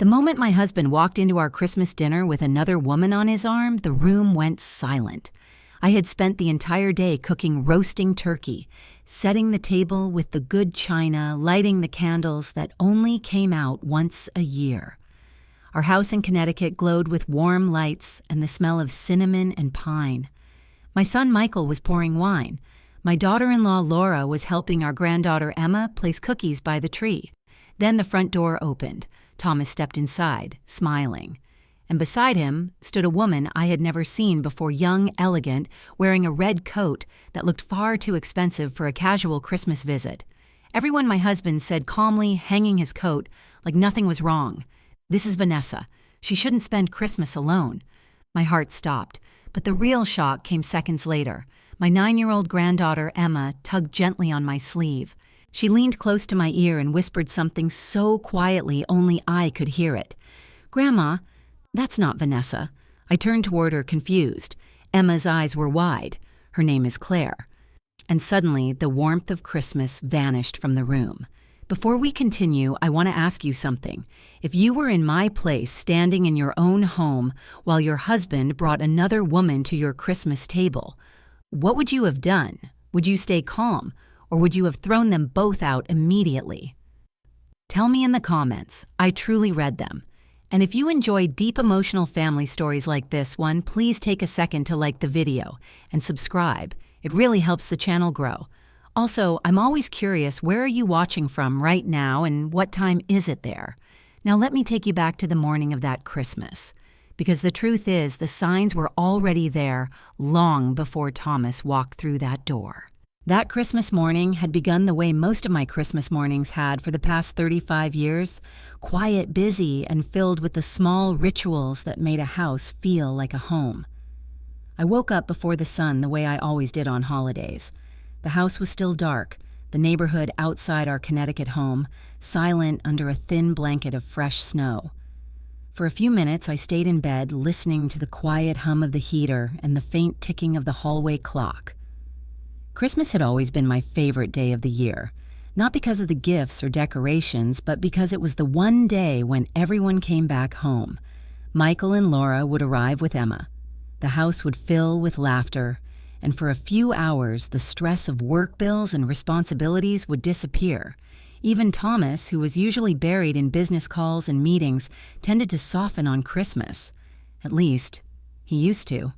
The moment my husband walked into our Christmas dinner with another woman on his arm, the room went silent. I had spent the entire day cooking roasting turkey, setting the table with the good china, lighting the candles that only came out once a year. Our house in Connecticut glowed with warm lights and the smell of cinnamon and pine. My son Michael was pouring wine. My daughter-in-law Laura was helping our granddaughter Emma place cookies by the tree. Then the front door opened. Thomas stepped inside, smiling. And beside him stood a woman I had never seen before, young, elegant, wearing a red coat that looked far too expensive for a casual Christmas visit. Everyone my husband said calmly, hanging his coat, like nothing was wrong. "This is Vanessa. She shouldn't spend Christmas alone." My heart stopped, but the real shock came seconds later. My 9-year-old granddaughter Emma tugged gently on my sleeve. She leaned close to my ear and whispered something so quietly only I could hear it. "Grandma, that's not Vanessa." I turned toward her, confused. Emma's eyes were wide. Her name is Claire. And suddenly, the warmth of Christmas vanished from the room. Before we continue, I want to ask you something. If you were in my place, standing in your own home, while your husband brought another woman to your Christmas table, what would you have done? Would you stay calm, or would you have thrown them both out immediately? Tell me in the comments. I truly read them. And if you enjoy deep emotional family stories like this one, please take a second to like the video and subscribe. It really helps the channel grow. Also, I'm always curious, where are you watching from right now and what time is it there? Now let me take you back to the morning of that Christmas. Because the truth is, the signs were already there long before Thomas walked through that door. That Christmas morning had begun the way most of my Christmas mornings had for the past 35 years, quiet, busy, and filled with the small rituals that made a house feel like a home. I woke up before the sun the way I always did on holidays. The house was still dark, the neighborhood outside our Connecticut home, silent under a thin blanket of fresh snow. For a few minutes, I stayed in bed, listening to the quiet hum of the heater and the faint ticking of the hallway clock. Christmas had always been my favorite day of the year, not because of the gifts or decorations, but because it was the one day when everyone came back home. Michael and Laura would arrive with Emma. The house would fill with laughter, and for a few hours, the stress of work bills and responsibilities would disappear. Even Thomas, who was usually buried in business calls and meetings, tended to soften on Christmas. At least, he used to.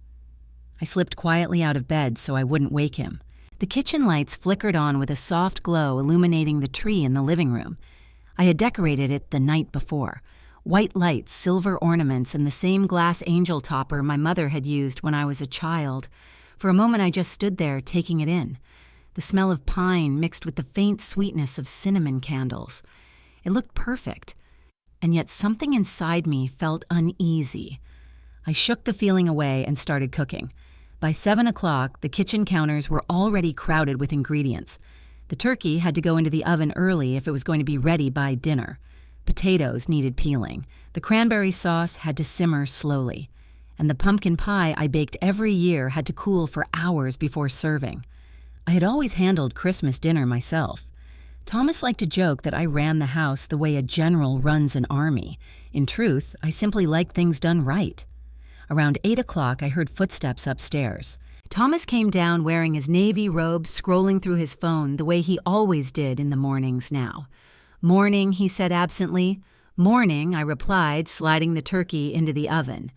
I slipped quietly out of bed so I wouldn't wake him. The kitchen lights flickered on with a soft glow illuminating the tree in the living room. I had decorated it the night before. White lights, silver ornaments, and the same glass angel topper my mother had used when I was a child. For a moment I just stood there, taking it in. The smell of pine mixed with the faint sweetness of cinnamon candles. It looked perfect, and yet something inside me felt uneasy. I shook the feeling away and started cooking. By 7 o'clock, the kitchen counters were already crowded with ingredients. The turkey had to go into the oven early if it was going to be ready by dinner. Potatoes needed peeling. The cranberry sauce had to simmer slowly. And the pumpkin pie I baked every year had to cool for hours before serving. I had always handled Christmas dinner myself. Thomas liked to joke that I ran the house the way a general runs an army. In truth, I simply liked things done right. Around 8 o'clock, I heard footsteps upstairs. Thomas came down wearing his navy robe, scrolling through his phone the way he always did in the mornings now. "Morning," he said absently. "Morning," I replied, sliding the turkey into the oven.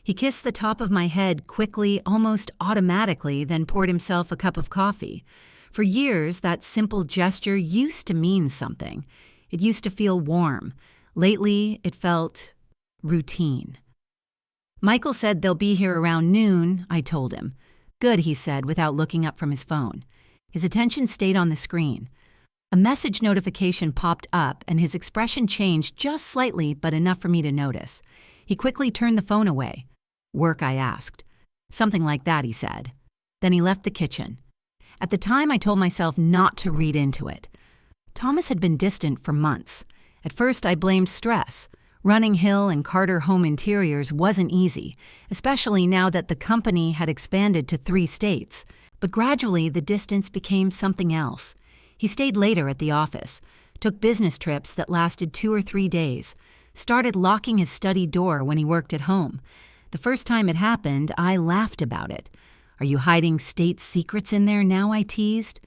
He kissed the top of my head quickly, almost automatically, then poured himself a cup of coffee. For years, that simple gesture used to mean something. It used to feel warm. Lately, it felt routine. "Michael said they'll be here around noon," I told him. "Good," he said, without looking up from his phone. His attention stayed on the screen. A message notification popped up, and his expression changed just slightly, but enough for me to notice. He quickly turned the phone away. "Work?" I asked. "Something like that," he said. Then he left the kitchen. At the time, I told myself not to read into it. Thomas had been distant for months. At first, I blamed stress. Running Hill and Carter Home Interiors wasn't easy, especially now that the company had expanded to 3 states. But gradually, the distance became something else. He stayed later at the office, took business trips that lasted 2 or 3 days, started locking his study door when he worked at home. The first time it happened, I laughed about it. "Are you hiding state secrets in there now?" I teased.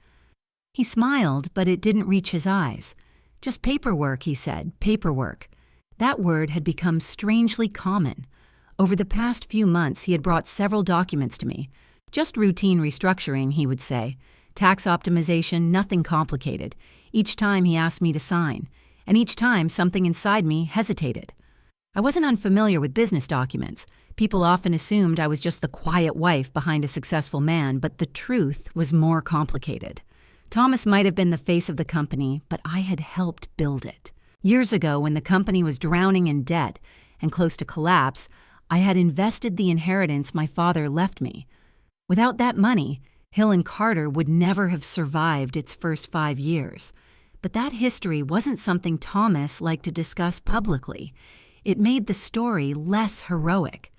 He smiled, but it didn't reach his eyes. "Just paperwork," he said, "paperwork." That word had become strangely common. Over the past few months, he had brought several documents to me. "Just routine restructuring," he would say. "Tax optimization, nothing complicated." Each time he asked me to sign, and each time something inside me hesitated. I wasn't unfamiliar with business documents. People often assumed I was just the quiet wife behind a successful man, but the truth was more complicated. Thomas might have been the face of the company, but I had helped build it. Years ago, when the company was drowning in debt and close to collapse, I had invested the inheritance my father left me. Without that money, Hill and Carter would never have survived its first 5 years. But that history wasn't something Thomas liked to discuss publicly. It made the story less heroic.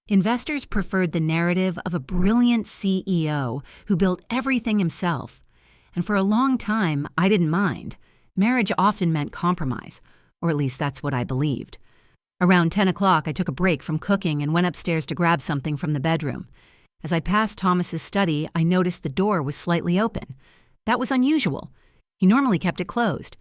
Investors preferred the narrative of a brilliant CEO who built everything himself. And for a long time, I didn't mind. Marriage often meant compromise, or at least that's what I believed. Around 10 o'clock, I took a break from cooking and went upstairs to grab something from the bedroom. As I passed Thomas's study, I noticed the door was slightly open. That was unusual. He normally kept it closed.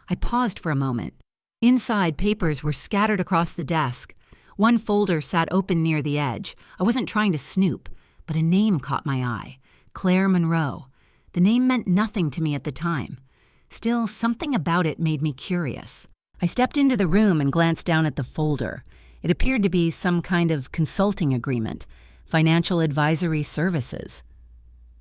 I paused for a moment. Inside, papers were scattered across the desk. One folder sat open near the edge. I wasn't trying to snoop, but a name caught my eye. Claire Monroe. The name meant nothing to me at the time. Still, something about it made me curious. I stepped into the room and glanced down at the folder. It appeared to be some kind of consulting agreement, financial advisory services.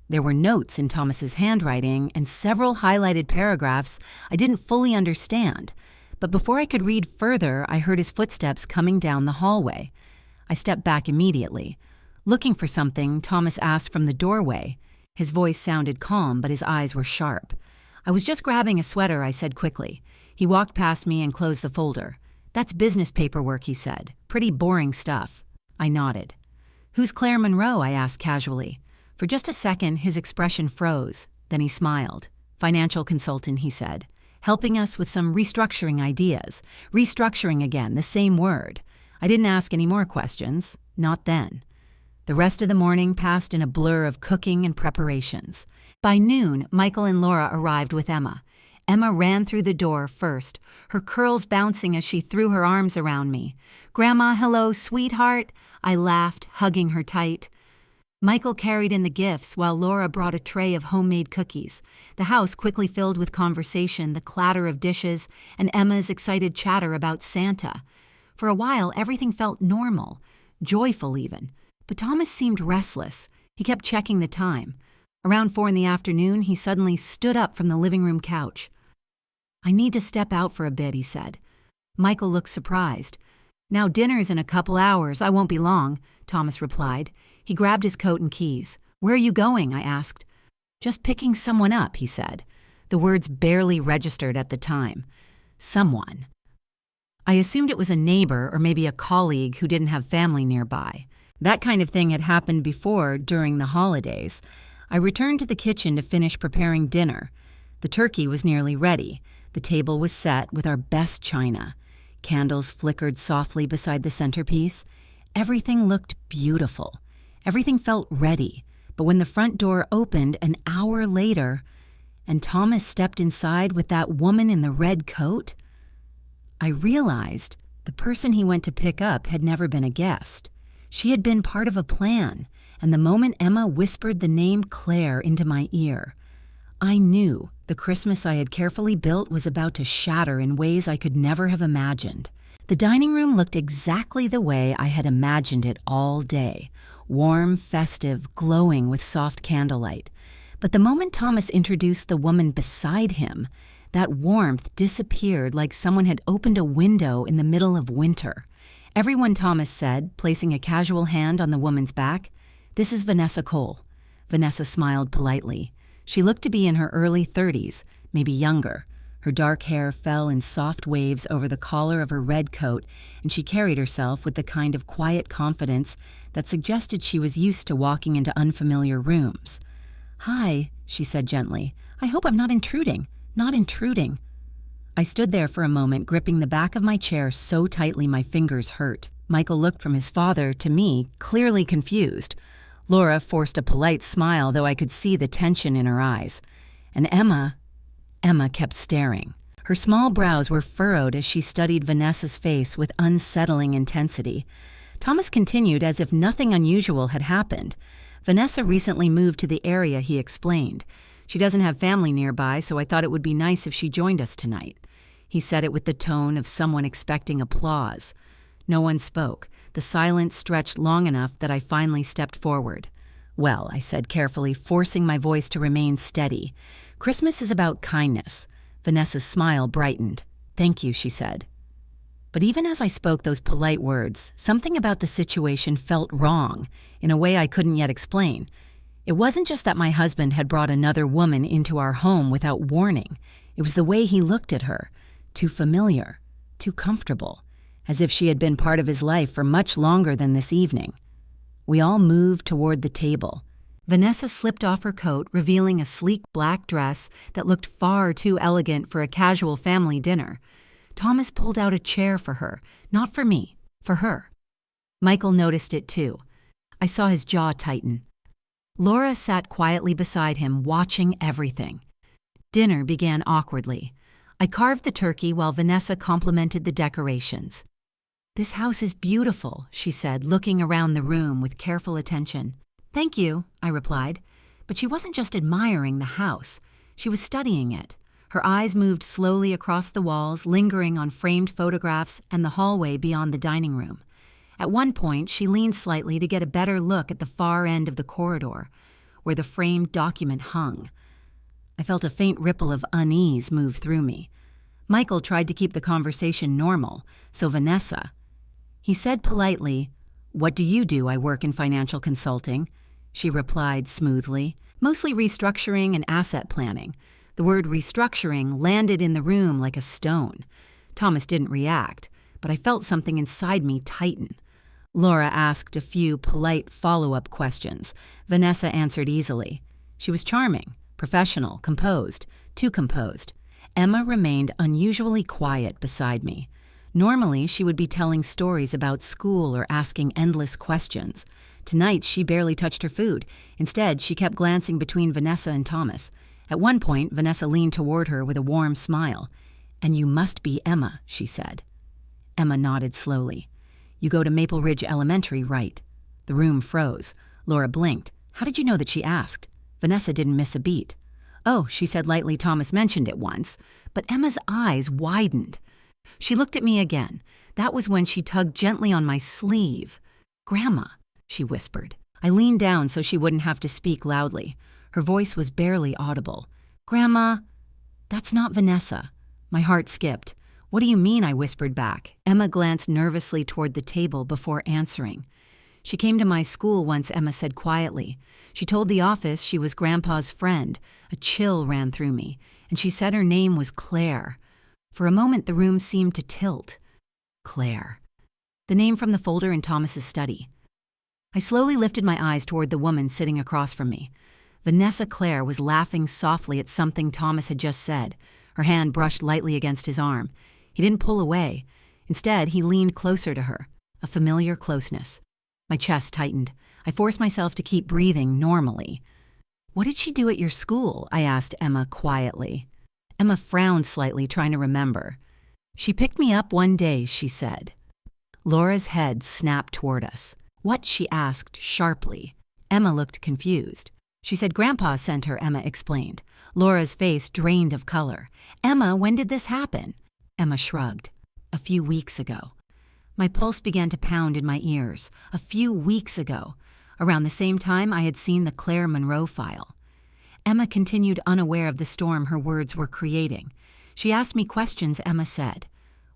There were notes in Thomas's handwriting and several highlighted paragraphs I didn't fully understand. But before I could read further, I heard his footsteps coming down the hallway. I stepped back immediately. Looking for something, Thomas asked from the doorway. His voice sounded calm, but his eyes were sharp. "I was just grabbing a sweater," I said quickly. He walked past me and closed the folder. "That's business paperwork," he said. "Pretty boring stuff." I nodded. "Who's Claire Monroe?" I asked casually. For just a second, his expression froze. Then he smiled. "Financial consultant," he said. "Helping us with some restructuring ideas." Restructuring again, the same word. I didn't ask any more questions. Not then. The rest of the morning passed in a blur of cooking and preparations. By noon, Michael and Laura arrived with Emma. Emma ran through the door first, her curls bouncing as she threw her arms around me. "Grandma, hello, sweetheart," I laughed, hugging her tight. Michael carried in the gifts while Laura brought a tray of homemade cookies. The house quickly filled with conversation, the clatter of dishes, and Emma's excited chatter about Santa. For a while, everything felt normal, joyful even. But Thomas seemed restless. He kept checking the time. Around 4 in the afternoon, he suddenly stood up from the living room couch. "I need to step out for a bit," he said. Michael looked surprised. "Now dinner's in a couple hours. I won't be long," Thomas replied. He grabbed his coat and keys. "Where are you going?" I asked. "Just picking someone up," he said. The words barely registered at the time. Someone. I assumed it was a neighbor or maybe a colleague who didn't have family nearby. That kind of thing had happened before during the holidays. I returned to the kitchen to finish preparing dinner. The turkey was nearly ready. The table was set with our best china. Candles flickered softly beside the centerpiece. Everything looked beautiful. Everything felt ready. But when the front door opened an hour later, and Thomas stepped inside with that woman in the red coat, I realized the person he went to pick up had never been a guest. She had been part of a plan, and the moment Emma whispered the name Claire into my ear, I knew the Christmas I had carefully built was about to shatter in ways I could never have imagined. The dining room looked exactly the way I had imagined it all day, warm, festive, glowing with soft candlelight. But the moment Thomas introduced the woman beside him, that warmth disappeared like someone had opened a window in the middle of winter. "Everyone," Thomas said, placing a casual hand on the woman's back. "This is Vanessa Cole." Vanessa smiled politely. She looked to be in her early 30s, maybe younger. Her dark hair fell in soft waves over the collar of her red coat, and she carried herself with the kind of quiet confidence that suggested she was used to walking into unfamiliar rooms. "Hi," she said gently. "I hope I'm not intruding. Not intruding." I stood there for a moment, gripping the back of my chair so tightly my fingers hurt. Michael looked from his father to me, clearly confused. Laura forced a polite smile, though I could see the tension in her eyes. And Emma kept staring. Her small brows were furrowed as she studied Vanessa's face with unsettling intensity. Thomas continued as if nothing unusual had happened. Vanessa recently moved to the area, he explained. She doesn't have family nearby, so I thought it would be nice if she joined us tonight. He said it with the tone of someone expecting applause. No one spoke. The silence stretched long enough that I finally stepped forward. Well, I said carefully, forcing my voice to remain steady. Christmas is about kindness. Vanessa's smile brightened. Thank you, she said. But even as I spoke those polite words, something about the situation felt wrong, in a way I couldn't yet explain. It wasn't just that my husband had brought another woman into our home without warning. It was the way he looked at her. Too familiar, too comfortable, as if she had been part of his life for much longer than this evening. We all moved toward the table. Vanessa slipped off her coat, revealing a sleek black dress that looked far too elegant for a casual family dinner. Thomas pulled out a chair for her, not for me, for her. Michael noticed it too. I saw his jaw tighten. Laura sat quietly beside him, watching everything. Dinner began awkwardly. I carved the turkey while Vanessa complimented the decorations. "This house is beautiful," she said, looking around the room with careful attention. "Thank you," I replied. But she wasn't just admiring the house. She was studying it. Her eyes moved slowly across the walls, lingering on framed photographs and the hallway beyond the dining room. At one point, she leaned slightly to get a better look at the far end of the corridor, where the framed document hung. I felt a faint ripple of unease move through me. Michael tried to keep the conversation normal, so Vanessa. He said politely, "What do you do? I work in financial consulting." She replied smoothly, "Mostly restructuring and asset planning." The word restructuring landed in the room like a stone. Thomas didn't react, but I felt something inside me tighten. Laura asked a few polite follow-up questions. Vanessa answered easily. She was charming, professional, composed, too composed. Emma remained unusually quiet beside me. Normally, she would be telling stories about school or asking endless questions. Tonight, she barely touched her food. Instead, she kept glancing between Vanessa and Thomas. At one point, Vanessa leaned toward her with a warm smile. "And you must be Emma," she said. Emma nodded slowly. "You go to Maple Ridge Elementary, right?" The room froze. Laura blinked. "How did you know that?" she asked. Vanessa didn't miss a beat. "Oh," she said lightly, "Thomas mentioned it once." But Emma's eyes widened. She looked at me again. That was when she tugged gently on my sleeve. "Grandma," she whispered. I leaned down so she wouldn't have to speak loudly. Her voice was barely audible. "Grandma, that's not Vanessa." My heart skipped. "What do you mean?" I whispered back. Emma glanced nervously toward the table before answering. "She came to my school once," Emma said quietly. "She told the office she was Grandpa's friend." A chill ran through me, and she said her name was Claire. For a moment, the room seemed to tilt. Claire. The name from the folder in Thomas's study. I slowly lifted my eyes toward the woman sitting across from me. Vanessa Claire was laughing softly at something Thomas had just said. Her hand brushed lightly against his arm. He didn't pull away. Instead, he leaned closer to her, a familiar closeness. My chest tightened. I forced myself to keep breathing normally. "What did she do at your school?" I asked Emma quietly. Emma frowned slightly, trying to remember. "She picked me up one day," she said. Laura's head snapped toward us. "What?" she asked sharply. Emma looked confused. "She said Grandpa sent her," Emma explained. Laura's face drained of color. "Emma, when did this happen?" Emma shrugged. "A few weeks ago." My pulse began to pound in my ears. A few weeks ago. Around the same time I had seen the Claire Monroe file. Emma continued, unaware of the storm her words were creating. She asked me questions, Emma said.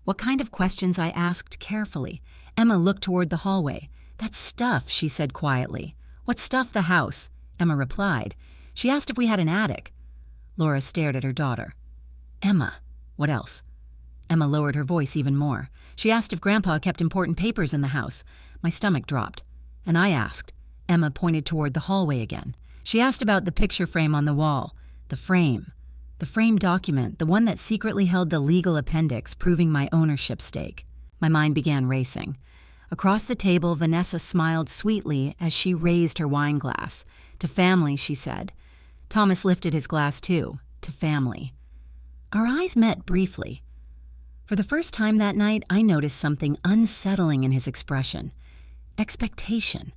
"What kind of questions?" I asked carefully. Emma looked toward the hallway. "That stuff," she said quietly. "What stuff?" "The house," Emma replied. "She asked if we had an attic." Laura stared at her daughter. "Emma, what else?" Emma lowered her voice even more. "She asked if Grandpa kept important papers in the house." My stomach dropped. "And I asked." Emma pointed toward the hallway again. "She asked about the picture frame on the wall." "The frame." The framed document, the one that secretly held the legal appendix proving my ownership stake. My mind began racing. Across the table, Vanessa smiled sweetly as she raised her wine glass. To family, she said. Thomas lifted his glass too. To family. Our eyes met briefly. For the first time that night, I noticed something unsettling in his expression. Expectation.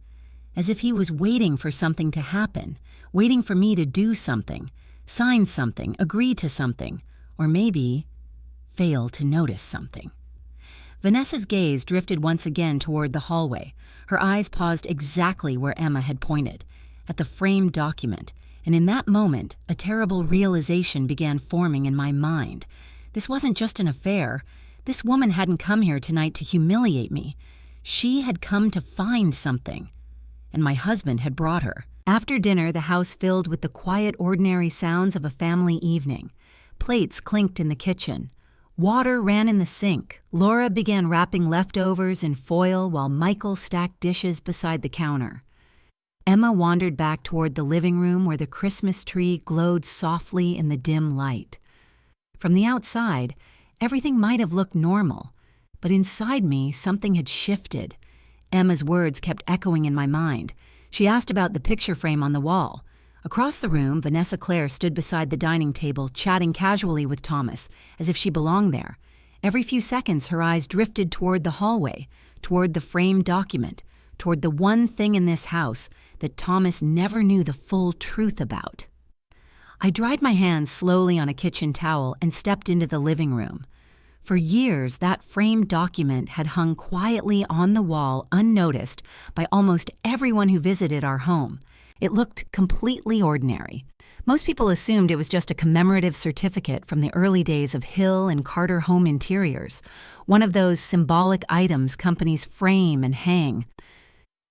As if he was waiting for something to happen, waiting for me to do something, sign something, agree to something, or maybe fail to notice something. Vanessa's gaze drifted once again toward the hallway. Her eyes paused exactly where Emma had pointed, at the framed document, and in that moment, a terrible realization began forming in my mind. This wasn't just an affair. This woman hadn't come here tonight to humiliate me. She had come to find something, and my husband had brought her. After dinner, the house filled with the quiet, ordinary sounds of a family evening. Plates clinked in the kitchen. Water ran in the sink. Laura began wrapping leftovers in foil while Michael stacked dishes beside the counter. Emma wandered back toward the living room where the Christmas tree glowed softly in the dim light. From the outside, everything might have looked normal, but inside me, something had shifted. Emma's words kept echoing in my mind. She asked about the picture frame on the wall. Across the room, Vanessa Claire stood beside the dining table, chatting casually with Thomas, as if she belonged there. Every few seconds, her eyes drifted toward the hallway, toward the framed document, toward the one thing in this house that Thomas never knew the full truth about. I dried my hands slowly on a kitchen towel and stepped into the living room. For years, that framed document had hung quietly on the wall unnoticed by almost everyone who visited our home. It looked completely ordinary. Most people assumed it was just a commemorative certificate from the early days of Hill and Carter home interiors, one of those symbolic items companies frame and hang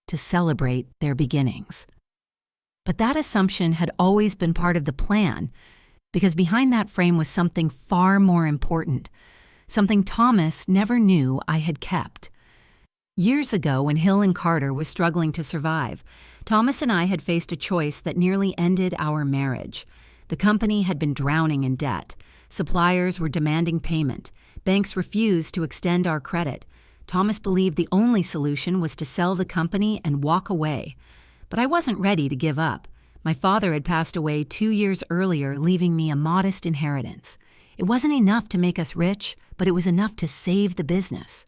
to celebrate their beginnings. But that assumption had always been part of the plan, because behind that frame was something far more important, something Thomas never knew I had kept. Years ago, when Hill and Carter was struggling to survive, Thomas and I had faced a choice that nearly ended our marriage. The company had been drowning in debt. Suppliers were demanding payment. Banks refused to extend our credit. Thomas believed the only solution was to sell the company and walk away. But I wasn't ready to give up. My father had passed away 2 years earlier, leaving me a modest inheritance. It wasn't enough to make us rich, but it was enough to save the business.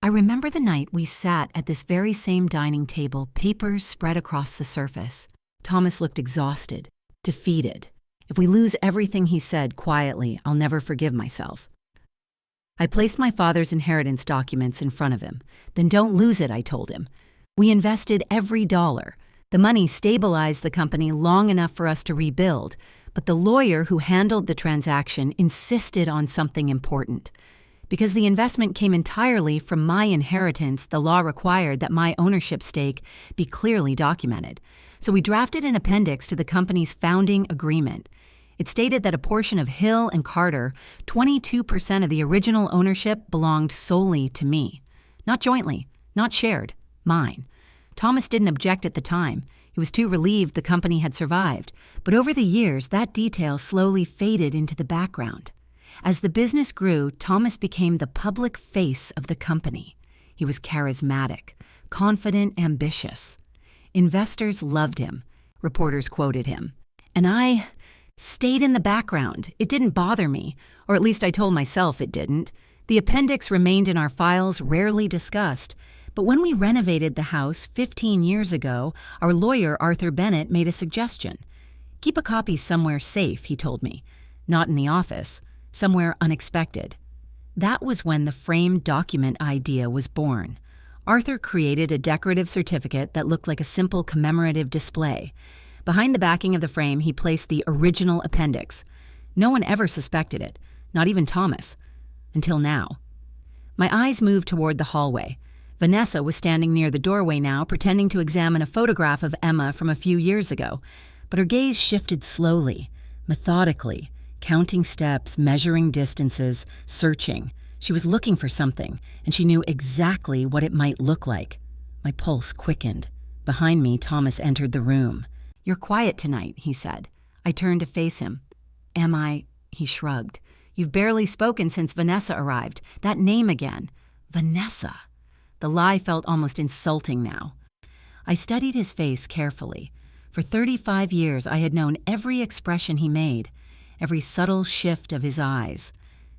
I remember the night we sat at this very same dining table, papers spread across the surface. Thomas looked exhausted, defeated. If we lose everything, he said quietly, I'll never forgive myself. I placed my father's inheritance documents in front of him. Then don't lose it, I told him. We invested every dollar. The money stabilized the company long enough for us to rebuild, but the lawyer who handled the transaction insisted on something important. Because the investment came entirely from my inheritance, the law required that my ownership stake be clearly documented. So we drafted an appendix to the company's founding agreement. It stated that a portion of Hill and Carter, 22% of the original ownership, belonged solely to me. Not jointly, not shared, mine. Thomas didn't object at the time. He was too relieved the company had survived. But over the years, that detail slowly faded into the background. As the business grew, Thomas became the public face of the company. He was charismatic, confident, ambitious. Investors loved him. Reporters quoted him. And I stayed in the background. It didn't bother me, or at least I told myself it didn't. The appendix remained in our files, rarely discussed. But when we renovated the house 15 years ago, our lawyer, Arthur Bennett, made a suggestion. Keep a copy somewhere safe, he told me. Not in the office. Somewhere unexpected. That was when the framed document idea was born. Arthur created a decorative certificate that looked like a simple commemorative display. Behind the backing of the frame, he placed the original appendix. No one ever suspected it, not even Thomas. Until now. My eyes moved toward the hallway. Vanessa was standing near the doorway now, pretending to examine a photograph of Emma from a few years ago. But her gaze shifted slowly, methodically, counting steps, measuring distances, searching. She was looking for something, and she knew exactly what it might look like. My pulse quickened. Behind me, Thomas entered the room. You're quiet tonight, he said. I turned to face him. am I? He shrugged. You've barely spoken since Vanessa arrived. That name again. Vanessa. The lie felt almost insulting now. I studied his face carefully. For 35 years, I had known every expression he made, every subtle shift of his eyes.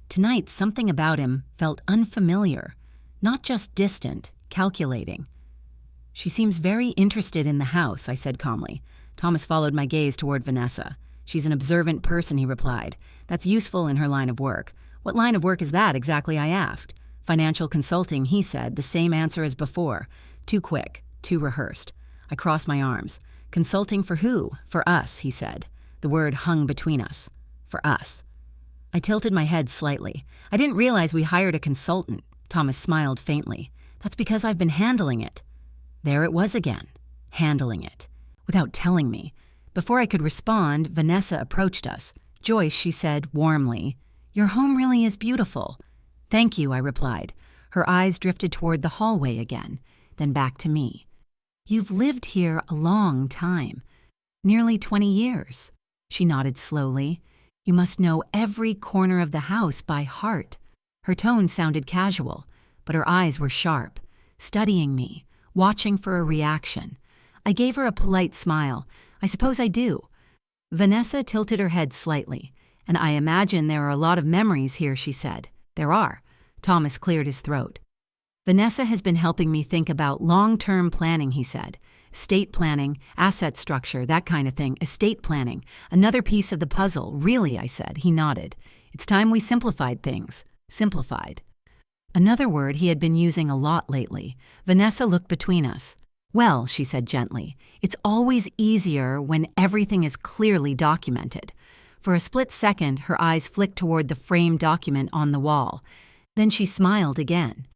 Tonight, something about him felt unfamiliar, not just distant, calculating. She seems very interested in the house, I said calmly. Thomas followed my gaze toward Vanessa. She's an observant person, he replied. That's useful in her line of work. What line of work is that exactly, I asked. Financial consulting, he said, the same answer as before. Too quick, too rehearsed. I crossed my arms. Consulting for who? For us, he said. The word hung between us. For us. I tilted my head slightly. I didn't realize we hired a consultant. Thomas smiled faintly. That's because I've been handling it. There it was again. Handling it. Without telling me. Before I could respond, Vanessa approached us. Joyce, she said warmly, your home really is beautiful. Thank you, I replied. Her eyes drifted toward the hallway again, then back to me. You've lived here a long time. Nearly 20 years. She nodded slowly. You must know every corner of the house by heart. Her tone sounded casual, but her eyes were sharp, studying me, watching for a reaction. I gave her a polite smile. I suppose I do. Vanessa tilted her head slightly. And I imagine there are a lot of memories here, she said. There are. Thomas cleared his throat. Vanessa has been helping me think about long-term planning, he said. Estate planning, asset structure, that kind of thing. Estate planning. Another piece of the puzzle. Really, I said. He nodded. It's time we simplified things. Simplified. Another word he had been using a lot lately. Vanessa looked between us. Well, she said gently, it's always easier when everything is clearly documented. For a split second, her eyes flicked toward the framed document on the wall. Then she smiled again.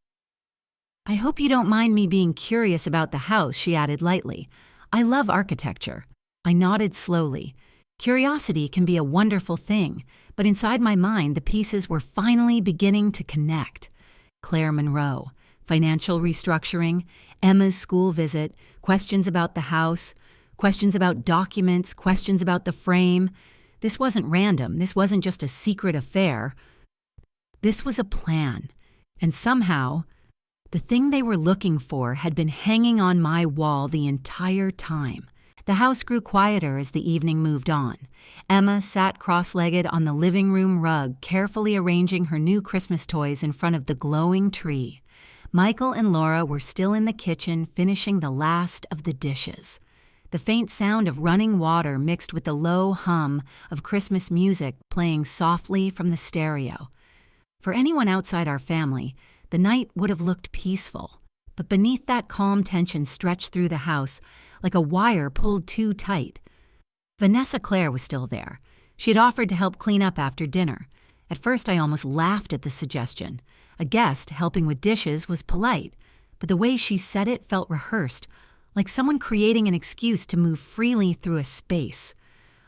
I hope you don't mind me being curious about the house, she added lightly. I love architecture. I nodded slowly. Curiosity can be a wonderful thing, but inside my mind the pieces were finally beginning to connect. Claire Monroe, financial restructuring, Emma's school visit, questions about the house, questions about documents, questions about the frame. This wasn't random. This wasn't just a secret affair. This was a plan. And somehow, the thing they were looking for had been hanging on my wall the entire time. The house grew quieter as the evening moved on. Emma sat cross-legged on the living room rug, carefully arranging her new Christmas toys in front of the glowing tree. Michael and Laura were still in the kitchen, finishing the last of the dishes. The faint sound of running water mixed with the low hum of Christmas music playing softly from the stereo. For anyone outside our family, the night would have looked peaceful. But beneath that calm tension stretched through the house like a wire pulled too tight. Vanessa Claire was still there. She had offered to help clean up after dinner. At first, I almost laughed at the suggestion. A guest helping with dishes was polite, but the way she said it felt rehearsed, like someone creating an excuse to move freely through a space.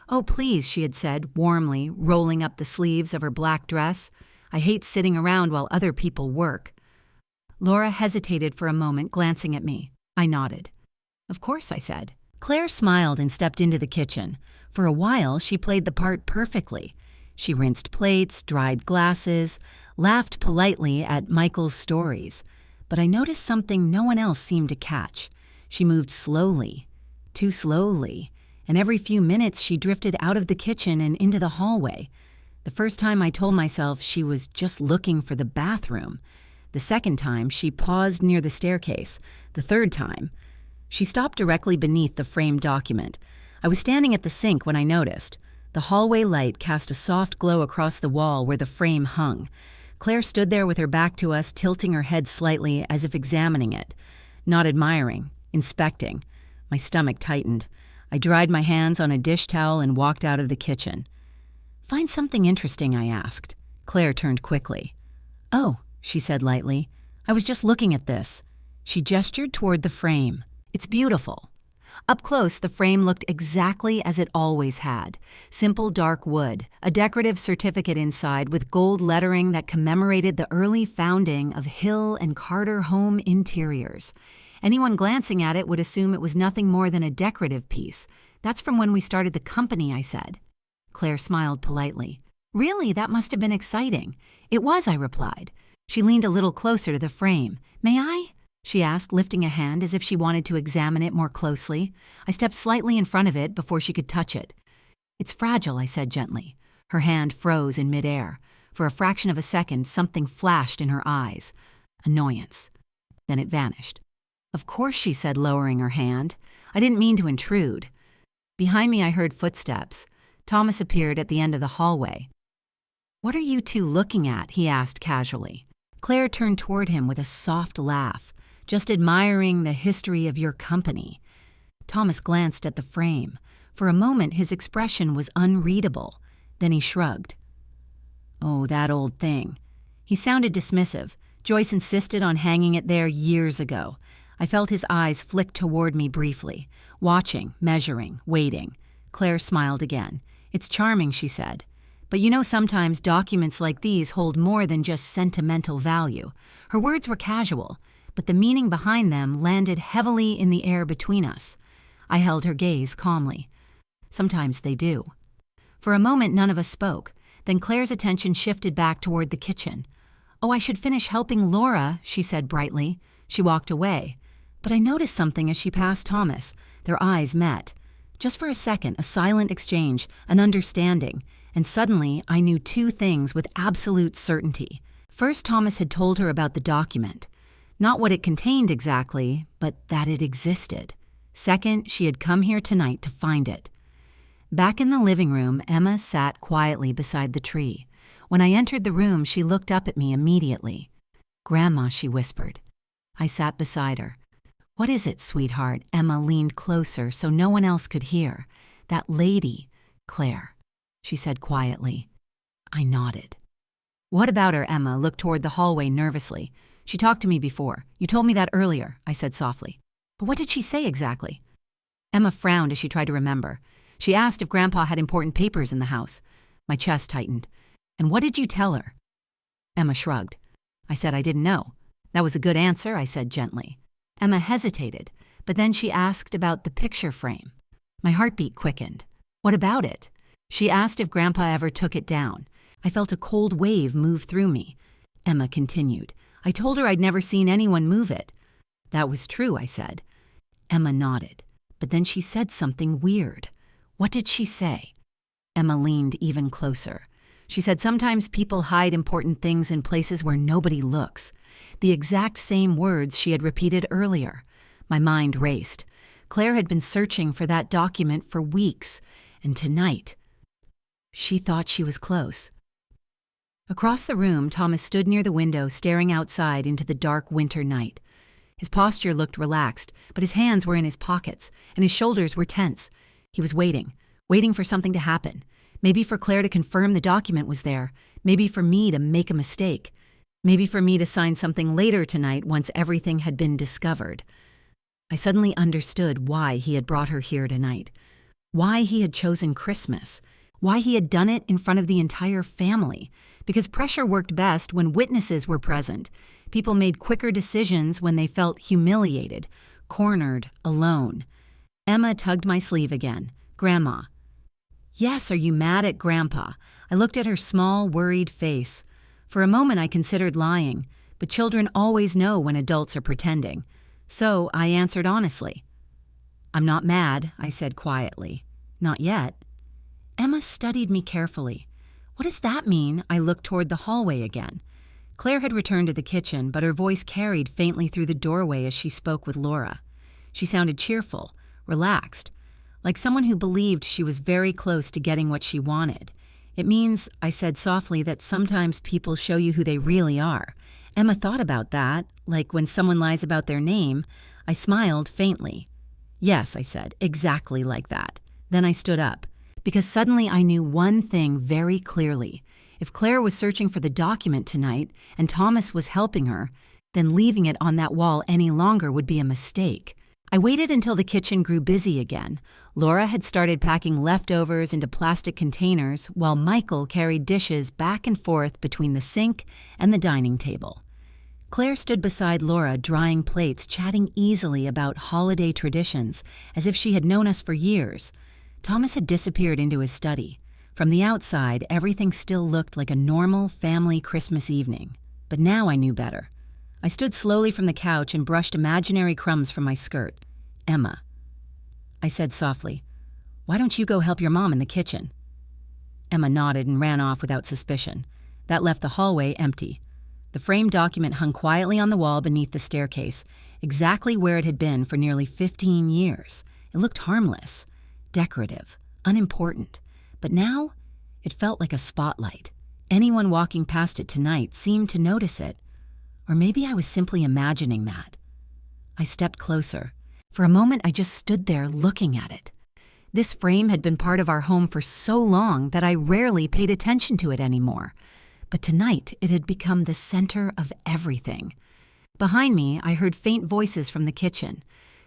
Oh, please, she had said, warmly, rolling up the sleeves of her black dress. I hate sitting around while other people work. Laura hesitated for a moment, glancing at me. I nodded. Of course, I said. Claire smiled and stepped into the kitchen. For a while, she played the part perfectly. She rinsed plates, dried glasses, laughed politely at Michael's stories. But I noticed something no one else seemed to catch. She moved slowly, too slowly, and every few minutes she drifted out of the kitchen and into the hallway. The first time I told myself she was just looking for the bathroom. The second time, she paused near the staircase. The third time, she stopped directly beneath the framed document. I was standing at the sink when I noticed. The hallway light cast a soft glow across the wall where the frame hung. Claire stood there with her back to us, tilting her head slightly as if examining it. Not admiring, inspecting. My stomach tightened. I dried my hands on a dish towel and walked out of the kitchen. Find something interesting, I asked. Claire turned quickly. Oh, she said lightly. I was just looking at this. She gestured toward the frame. It's beautiful. Up close, the frame looked exactly as it always had. Simple dark wood, a decorative certificate inside with gold lettering that commemorated the early founding of Hill and Carter Home Interiors. Anyone glancing at it would assume it was nothing more than a decorative piece. That's from when we started the company, I said. Claire smiled politely. Really, that must have been exciting. It was, I replied. She leaned a little closer to the frame. May I? She asked, lifting a hand as if she wanted to examine it more closely. I stepped slightly in front of it before she could touch it. It's fragile, I said gently. Her hand froze in midair. For a fraction of a second, something flashed in her eyes. Annoyance. Then it vanished. Of course, she said, lowering her hand. I didn't mean to intrude. Behind me, I heard footsteps. Thomas appeared at the end of the hallway. What are you two looking at? He asked casually. Claire turned toward him with a soft laugh. Just admiring the history of your company. Thomas glanced at the frame. For a moment, his expression was unreadable. Then he shrugged. Oh, that old thing. He sounded dismissive. Joyce insisted on hanging it there years ago. I felt his eyes flick toward me briefly, watching, measuring, waiting. Claire smiled again. It's charming, she said. But you know, sometimes documents like these hold more than just sentimental value. Her words were casual, but the meaning behind them landed heavily in the air between us. I held her gaze calmly. Sometimes they do. For a moment, none of us spoke. Then Claire's attention shifted back toward the kitchen. Oh, I should finish helping Laura, she said brightly. She walked away. But I noticed something as she passed Thomas. Their eyes met. Just for a second, a silent exchange, an understanding. And suddenly, I knew two things with absolute certainty. First, Thomas had told her about the document. Not what it contained exactly, but that it existed. Second, she had come here tonight to find it. Back in the living room, Emma sat quietly beside the tree. When I entered the room, she looked up at me immediately. Grandma, she whispered. I sat beside her. What is it, sweetheart? Emma leaned closer so no one else could hear. That lady, Claire, she said quietly. I nodded. What about her? Emma looked toward the hallway nervously. She talked to me before. You told me that earlier, I said softly. But what did she say exactly? Emma frowned as she tried to remember. She asked if Grandpa had important papers in the house. My chest tightened. And what did you tell her? Emma shrugged. I said I didn't know. That was a good answer, I said gently. Emma hesitated, but then she asked about the picture frame. My heartbeat quickened. What about it? She asked if Grandpa ever took it down. I felt a cold wave move through me. Emma continued. I told her I'd never seen anyone move it. That was true, I said. Emma nodded, but then she said something weird. What did she say? Emma leaned even closer. She said sometimes people hide important things in places where nobody looks. The exact same words she had repeated earlier. My mind raced. Claire had been searching for that document for weeks, and tonight, she thought she was close. Across the room, Thomas stood near the window, staring outside into the dark winter night. His posture looked relaxed, but his hands were in his pockets, and his shoulders were tense. He was waiting for something to happen. Maybe for Claire to confirm the document was there. Maybe for me to make a mistake. Maybe for me to sign something later tonight once everything had been discovered. I suddenly understood why he had brought her here tonight. Why he had chosen Christmas. Why he had done it in front of the entire family. Because pressure worked best when witnesses were present. People made quicker decisions when they felt humiliated, cornered, alone. Emma tugged my sleeve again. Grandma. Yes, are you mad at Grandpa? I looked at her small, worried face. For a moment I considered lying, but children always know when adults are pretending. So I answered honestly. I'm not mad, I said quietly. Not yet. Emma studied me carefully. What does that mean? I looked toward the hallway again. Claire had returned to the kitchen, but her voice carried faintly through the doorway as she spoke with Laura. She sounded cheerful, relaxed, like someone who believed she was very close to getting what she wanted. It means, I said softly, that sometimes people show you who they really are. Emma thought about that, like when someone lies about their name. I smiled faintly. Yes, I said, exactly like that. Then I stood up, because suddenly I knew one thing very clearly. If Claire was searching for the document tonight, and Thomas was helping her, then leaving it on that wall any longer would be a mistake. I waited until the kitchen grew busy again. Laura had started packing leftovers into plastic containers, while Michael carried dishes back and forth between the sink and the dining table. Claire stood beside Laura, drying plates, chatting easily about holiday traditions, as if she had known us for years. Thomas had disappeared into his study. From the outside, everything still looked like a normal family Christmas evening. But now I knew better. I stood slowly from the couch and brushed imaginary crumbs from my skirt. "Emma," I said softly, "why don't you go help your mom in the kitchen?" Emma nodded and ran off without suspicion. That left the hallway empty. The framed document hung quietly on the wall beneath the staircase, exactly where it had been for nearly 15 years. It looked harmless, decorative, unimportant. But now, it felt like a spotlight. Anyone walking past it tonight seemed to notice it. Or maybe I was simply imagining that. I stepped closer. For a moment, I just stood there looking at it. This frame had been part of our home for so long that I rarely paid attention to it anymore. But tonight, it had become the center of everything. Behind me, I heard faint voices from the kitchen.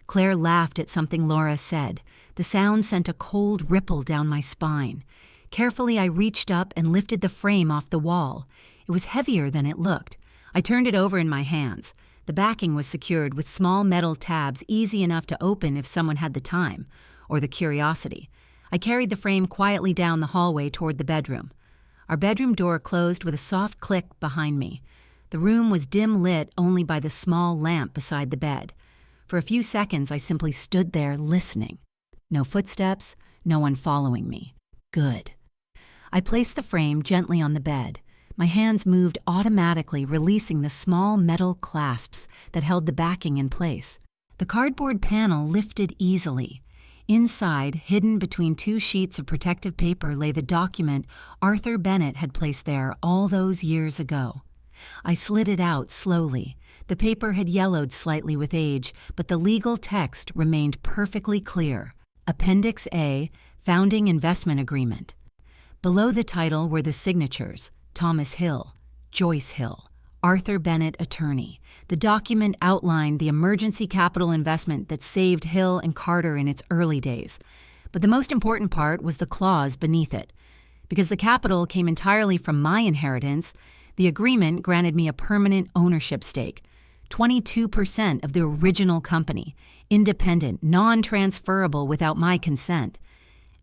Claire laughed at something Laura said. The sound sent a cold ripple down my spine. Carefully, I reached up and lifted the frame off the wall. It was heavier than it looked. I turned it over in my hands. The backing was secured with small metal tabs easy enough to open if someone had the time, or the curiosity. I carried the frame quietly down the hallway toward the bedroom. Our bedroom door closed with a soft click behind me. The room was dim lit only by the small lamp beside the bed. For a few seconds, I simply stood there listening. No footsteps, no one following me. Good. I placed the frame gently on the bed. My hands moved automatically, releasing the small metal clasps that held the backing in place. The cardboard panel lifted easily. Inside, hidden between two sheets of protective paper, lay the document Arthur Bennett had placed there all those years ago. I slid it out slowly. The paper had yellowed slightly with age, but the legal text remained perfectly clear. Appendix A, Founding Investment Agreement. Below the title were the signatures: Thomas Hill, Joyce Hill, Arthur Bennett, attorney. The document outlined the emergency capital investment that saved Hill and Carter in its early days. But the most important part was the clause beneath it. Because the capital came entirely from my inheritance, the agreement granted me a permanent ownership stake, 22% of the original company, independent, non-transferable without my consent.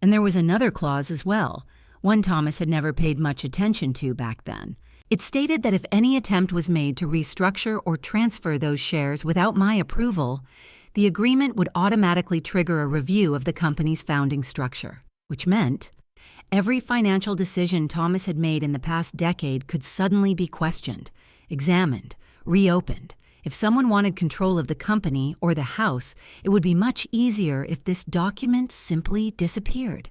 And there was another clause as well, one Thomas had never paid much attention to back then. It stated that if any attempt was made to restructure or transfer those shares without my approval, the agreement would automatically trigger a review of the company's founding structure, which meant every financial decision Thomas had made in the past decade could suddenly be questioned, examined, reopened. If someone wanted control of the company or the house, it would be much easier if this document simply disappeared.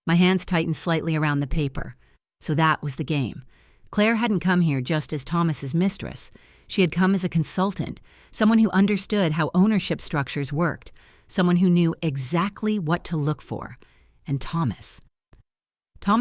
My hands tightened slightly around the paper. So that was the game. Claire hadn't come here just as Thomas's mistress. She had come as a consultant, someone who understood how ownership structures worked, someone who knew exactly what to look for. And Thomas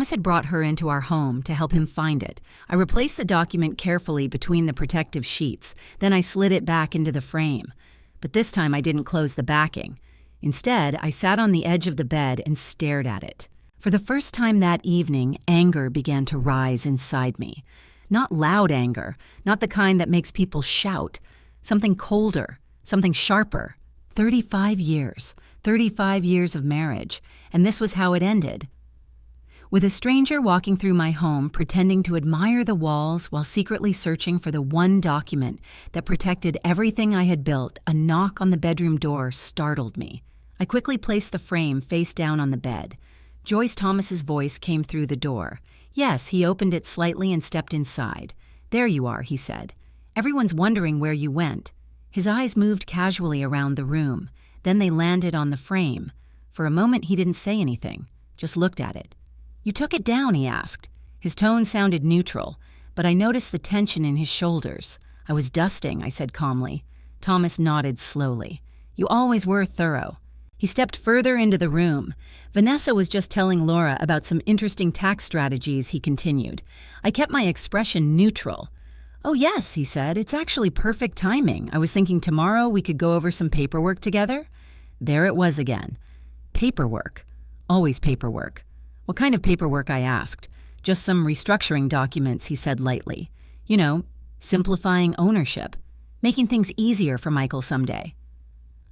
had brought her into our home to help him find it. I replaced the document carefully between the protective sheets. Then I slid it back into the frame. But this time I didn't close the backing. Instead, I sat on the edge of the bed and stared at it. For the first time that evening, anger began to rise inside me. Not loud anger, not the kind that makes people shout. Something colder, something sharper. 35 years of marriage, and this was how it ended. With a stranger walking through my home, pretending to admire the walls while secretly searching for the one document that protected everything I had built, a knock on the bedroom door startled me. I quickly placed the frame face down on the bed. Joyce Thomas's voice came through the door. Yes, he opened it slightly and stepped inside. "There you are," he said. "Everyone's wondering where you went." His eyes moved casually around the room. Then they landed on the frame. For a moment he didn't say anything, just looked at it. "You took it down?" he asked. His tone sounded neutral, but I noticed the tension in his shoulders. "I was dusting," I said calmly. Thomas nodded slowly. "You always were thorough." He stepped further into the room. Vanessa was just telling Laura about some interesting tax strategies, he continued. I kept my expression neutral. "Oh yes," he said, "it's actually perfect timing. I was thinking tomorrow we could go over some paperwork together." There it was again. Paperwork. Always paperwork. "What kind of paperwork?" I asked. "Just some restructuring documents," he said lightly. "You know, simplifying ownership. Making things easier for Michael someday."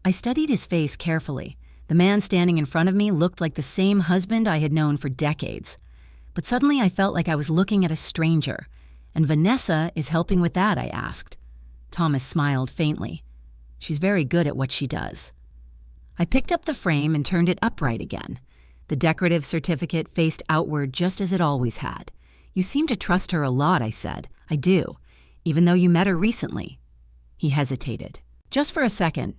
I studied his face carefully. The man standing in front of me looked like the same husband I had known for decades. But suddenly I felt like I was looking at a stranger. "And Vanessa is helping with that?" I asked. Thomas smiled faintly. "She's very good at what she does." I picked up the frame and turned it upright again. The decorative certificate faced outward just as it always had. "You seem to trust her a lot," I said. "I do, even though you met her recently." He hesitated. Just for a second.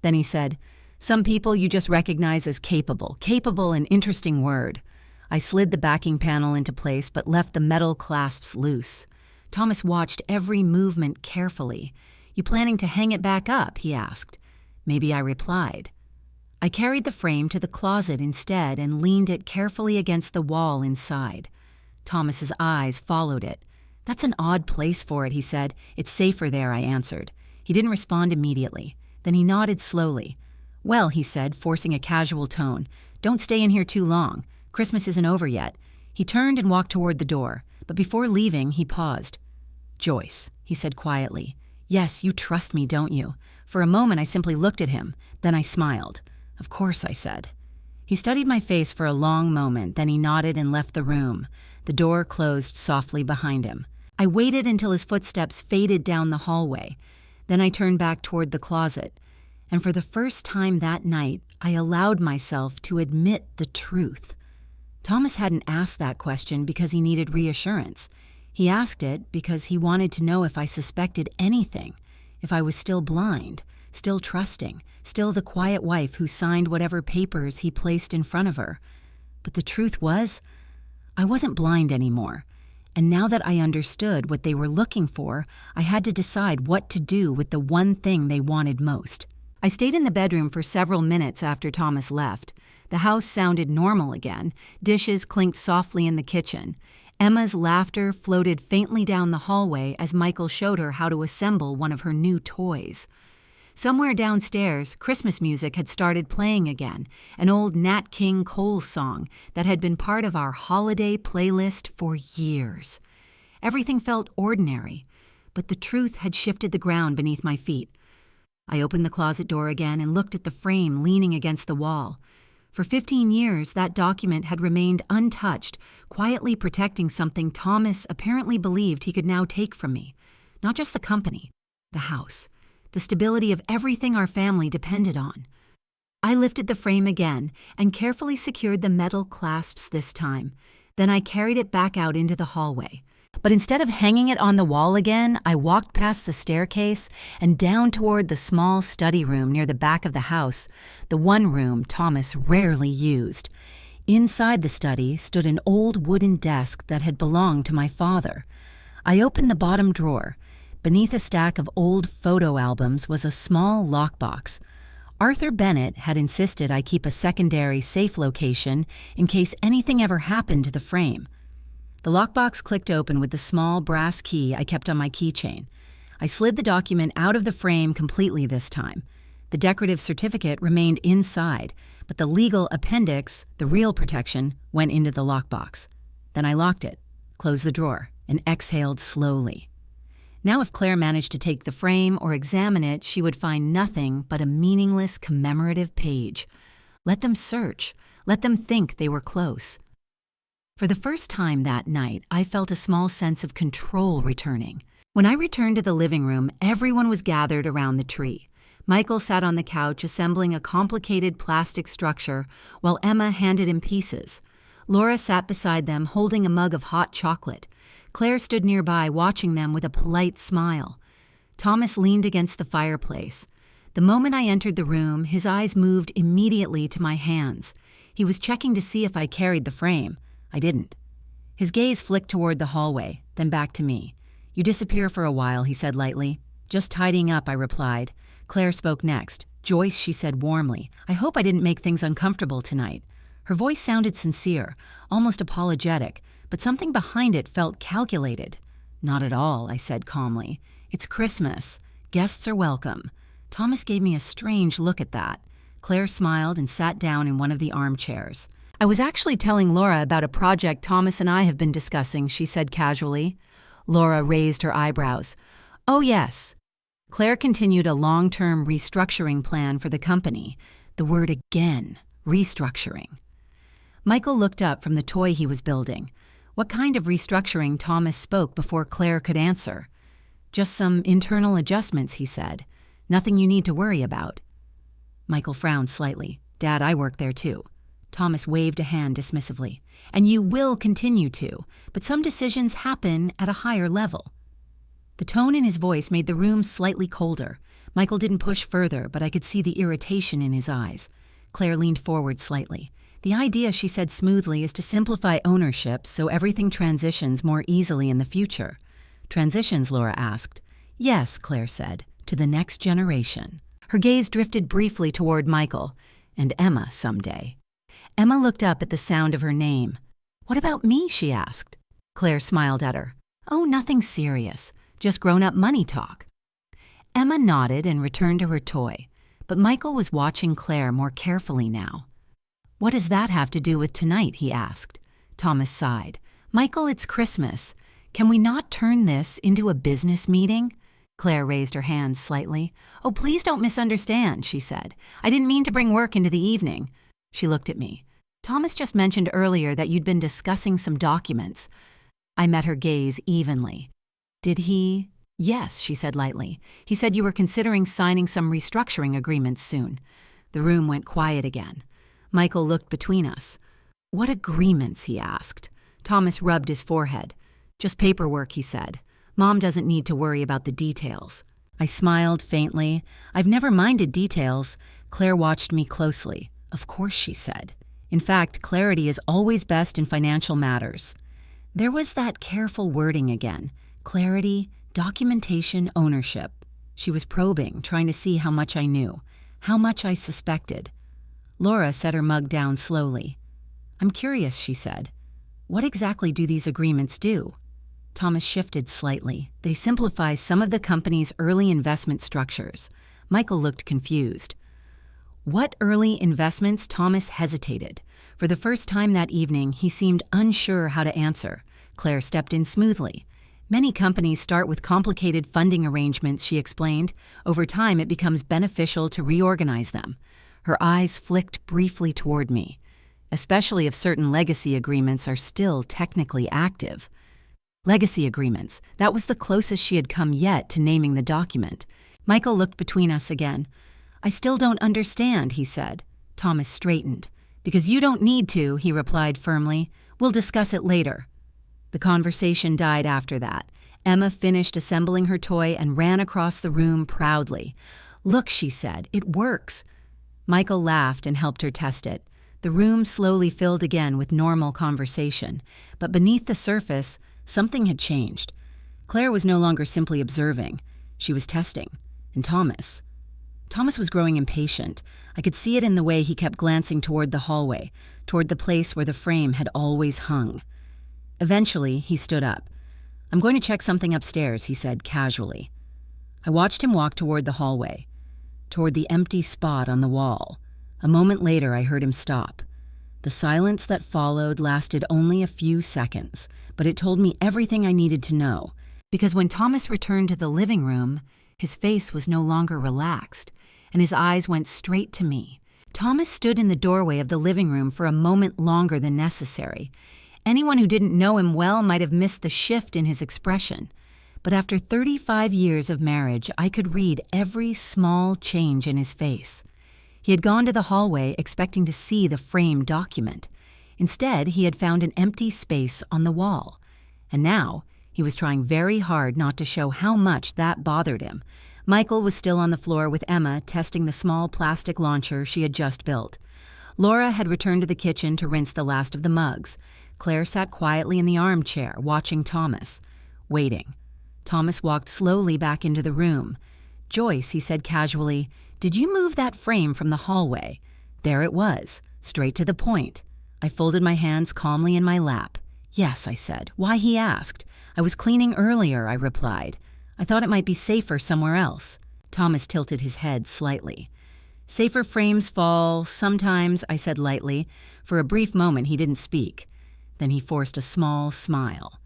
Then he said, "Some people you just recognize as capable. Capable, an interesting word." I slid the backing panel into place but left the metal clasps loose. Thomas watched every movement carefully. "You planning to hang it back up?" he asked. Maybe I replied. I carried the frame to the closet instead and leaned it carefully against the wall inside. Thomas's eyes followed it. "That's an odd place for it," he said. "It's safer there," I answered. He didn't respond immediately. Then he nodded slowly. "Well," he said, forcing a casual tone, "don't stay in here too long. Christmas isn't over yet." He turned and walked toward the door, but before leaving, he paused. "Joyce," he said quietly. "Yes, you trust me, don't you?" For a moment, I simply looked at him. Then I smiled. "Of course," I said. He studied my face for a long moment, then he nodded and left the room. The door closed softly behind him. I waited until his footsteps faded down the hallway. Then I turned back toward the closet. And for the first time that night, I allowed myself to admit the truth. Thomas hadn't asked that question because he needed reassurance. He asked it because he wanted to know if I suspected anything, if I was still blind, still trusting, still the quiet wife who signed whatever papers he placed in front of her. But the truth was, I wasn't blind anymore. And now that I understood what they were looking for, I had to decide what to do with the one thing they wanted most. I stayed in the bedroom for several minutes after Thomas left. The house sounded normal again. Dishes clinked softly in the kitchen. Emma's laughter floated faintly down the hallway as Michael showed her how to assemble one of her new toys. Somewhere downstairs, Christmas music had started playing again, an old Nat King Cole song that had been part of our holiday playlist for years. Everything felt ordinary, but the truth had shifted the ground beneath my feet. I opened the closet door again and looked at the frame leaning against the wall. For 15 years, that document had remained untouched, quietly protecting something Thomas apparently believed he could now take from me. Not just the company, the house, the stability of everything our family depended on. I lifted the frame again and carefully secured the metal clasps this time. Then I carried it back out into the hallway. But instead of hanging it on the wall again, I walked past the staircase and down toward the small study room near the back of the house, the one room Thomas rarely used. Inside the study stood an old wooden desk that had belonged to my father. I opened the bottom drawer. Beneath a stack of old photo albums was a small lockbox. Arthur Bennett had insisted I keep a secondary safe location in case anything ever happened to the frame. The lockbox clicked open with the small brass key I kept on my keychain. I slid the document out of the frame completely this time. The decorative certificate remained inside, but the legal appendix, the real protection, went into the lockbox. Then I locked it, closed the drawer, and exhaled slowly. Now if Claire managed to take the frame or examine it, she would find nothing but a meaningless commemorative page. Let them search. Let them think they were close. For the first time that night, I felt a small sense of control returning. When I returned to the living room, everyone was gathered around the tree. Michael sat on the couch assembling a complicated plastic structure while Emma handed him pieces. Laura sat beside them holding a mug of hot chocolate. Claire stood nearby watching them with a polite smile. Thomas leaned against the fireplace. The moment I entered the room, his eyes moved immediately to my hands. He was checking to see if I carried the frame. I didn't. His gaze flicked toward the hallway, then back to me. "You disappear for a while," he said lightly. "Just tidying up," I replied. Claire spoke next. "Joyce," she said warmly, "I hope I didn't make things uncomfortable tonight." Her voice sounded sincere, almost apologetic, but something behind it felt calculated. "Not at all," I said calmly. "It's Christmas. Guests are welcome." Thomas gave me a strange look at that. Claire smiled and sat down in one of the armchairs. "I was actually telling Laura about a project Thomas and I have been discussing," she said casually. Laura raised her eyebrows. "Oh, yes." Claire continued a long-term restructuring plan for the company. The word again, restructuring. Michael looked up from the toy he was building. What kind of restructuring? Thomas spoke before Claire could answer. Just some internal adjustments, he said. Nothing you need to worry about. Michael frowned slightly. Dad, I work there too. Thomas waved a hand dismissively. And you will continue to, but some decisions happen at a higher level. The tone in his voice made the room slightly colder. Michael didn't push further, but I could see the irritation in his eyes. Claire leaned forward slightly. The idea, she said smoothly, is to simplify ownership so everything transitions more easily in the future. Transitions, Laura asked. Yes, Claire said, to the next generation. Her gaze drifted briefly toward Michael, and Emma someday. Emma looked up at the sound of her name. What about me? She asked. Claire smiled at her. Oh, nothing serious, just grown-up money talk. Emma nodded and returned to her toy, but Michael was watching Claire more carefully now. What does that have to do with tonight? He asked. Thomas sighed. Michael, it's Christmas. Can we not turn this into a business meeting? Claire raised her hands slightly. Oh, please don't misunderstand, she said. I didn't mean to bring work into the evening. She looked at me. Thomas just mentioned earlier that you'd been discussing some documents. I met her gaze evenly. Did he? Yes, she said lightly. He said you were considering signing some restructuring agreements soon. The room went quiet again. Michael looked between us. What agreements? He asked. Thomas rubbed his forehead. Just paperwork, he said. Mom doesn't need to worry about the details. I smiled faintly. I've never minded details. Claire watched me closely. Of course, she said. In fact, clarity is always best in financial matters. There was that careful wording again. Clarity, documentation, ownership. She was probing, trying to see how much I knew, how much I suspected. Laura set her mug down slowly. I'm curious, she said. What exactly do these agreements do? Thomas shifted slightly. They simplify some of the company's early investment structures. Michael looked confused. What early investments? Thomas hesitated. For the first time that evening, he seemed unsure how to answer. Claire stepped in smoothly. Many companies start with complicated funding arrangements, she explained. Over time, it becomes beneficial to reorganize them. Her eyes flicked briefly toward me, especially if certain legacy agreements are still technically active. Legacy agreements, that was the closest she had come yet to naming the document. Michael looked between us again. I still don't understand, he said. Thomas straightened. Because you don't need to, he replied firmly. We'll discuss it later. The conversation died after that. Emma finished assembling her toy and ran across the room proudly. Look, she said, it works. Michael laughed and helped her test it. The room slowly filled again with normal conversation, but beneath the surface, something had changed. Claire was no longer simply observing. She was testing. And Thomas was growing impatient. I could see it in the way he kept glancing toward the hallway, toward the place where the frame had always hung. Eventually, he stood up. I'm going to check something upstairs, he said casually. I watched him walk toward the hallway, toward the empty spot on the wall. A moment later, I heard him stop. The silence that followed lasted only a few seconds, but it told me everything I needed to know, because when Thomas returned to the living room, his face was no longer relaxed, and his eyes went straight to me. Thomas stood in the doorway of the living room for a moment longer than necessary. Anyone who didn't know him well might have missed the shift in his expression. But after 35 years of marriage, I could read every small change in his face. He had gone to the hallway expecting to see the framed document. Instead, he had found an empty space on the wall. And now, he was trying very hard not to show how much that bothered him. Michael was still on the floor with Emma testing the small plastic launcher she had just built. Laura had returned to the kitchen to rinse the last of the mugs. Claire sat quietly in the armchair, watching Thomas, waiting. Thomas walked slowly back into the room. Joyce, he said casually, did you move that frame from the hallway? There it was, straight to the point. I folded my hands calmly in my lap. Yes, I said. Why, he asked. I was cleaning earlier, I replied. I thought it might be safer somewhere else. Thomas tilted his head slightly. Safer frames fall, sometimes, I said lightly. For a brief moment, he didn't speak. Then he forced a small smile.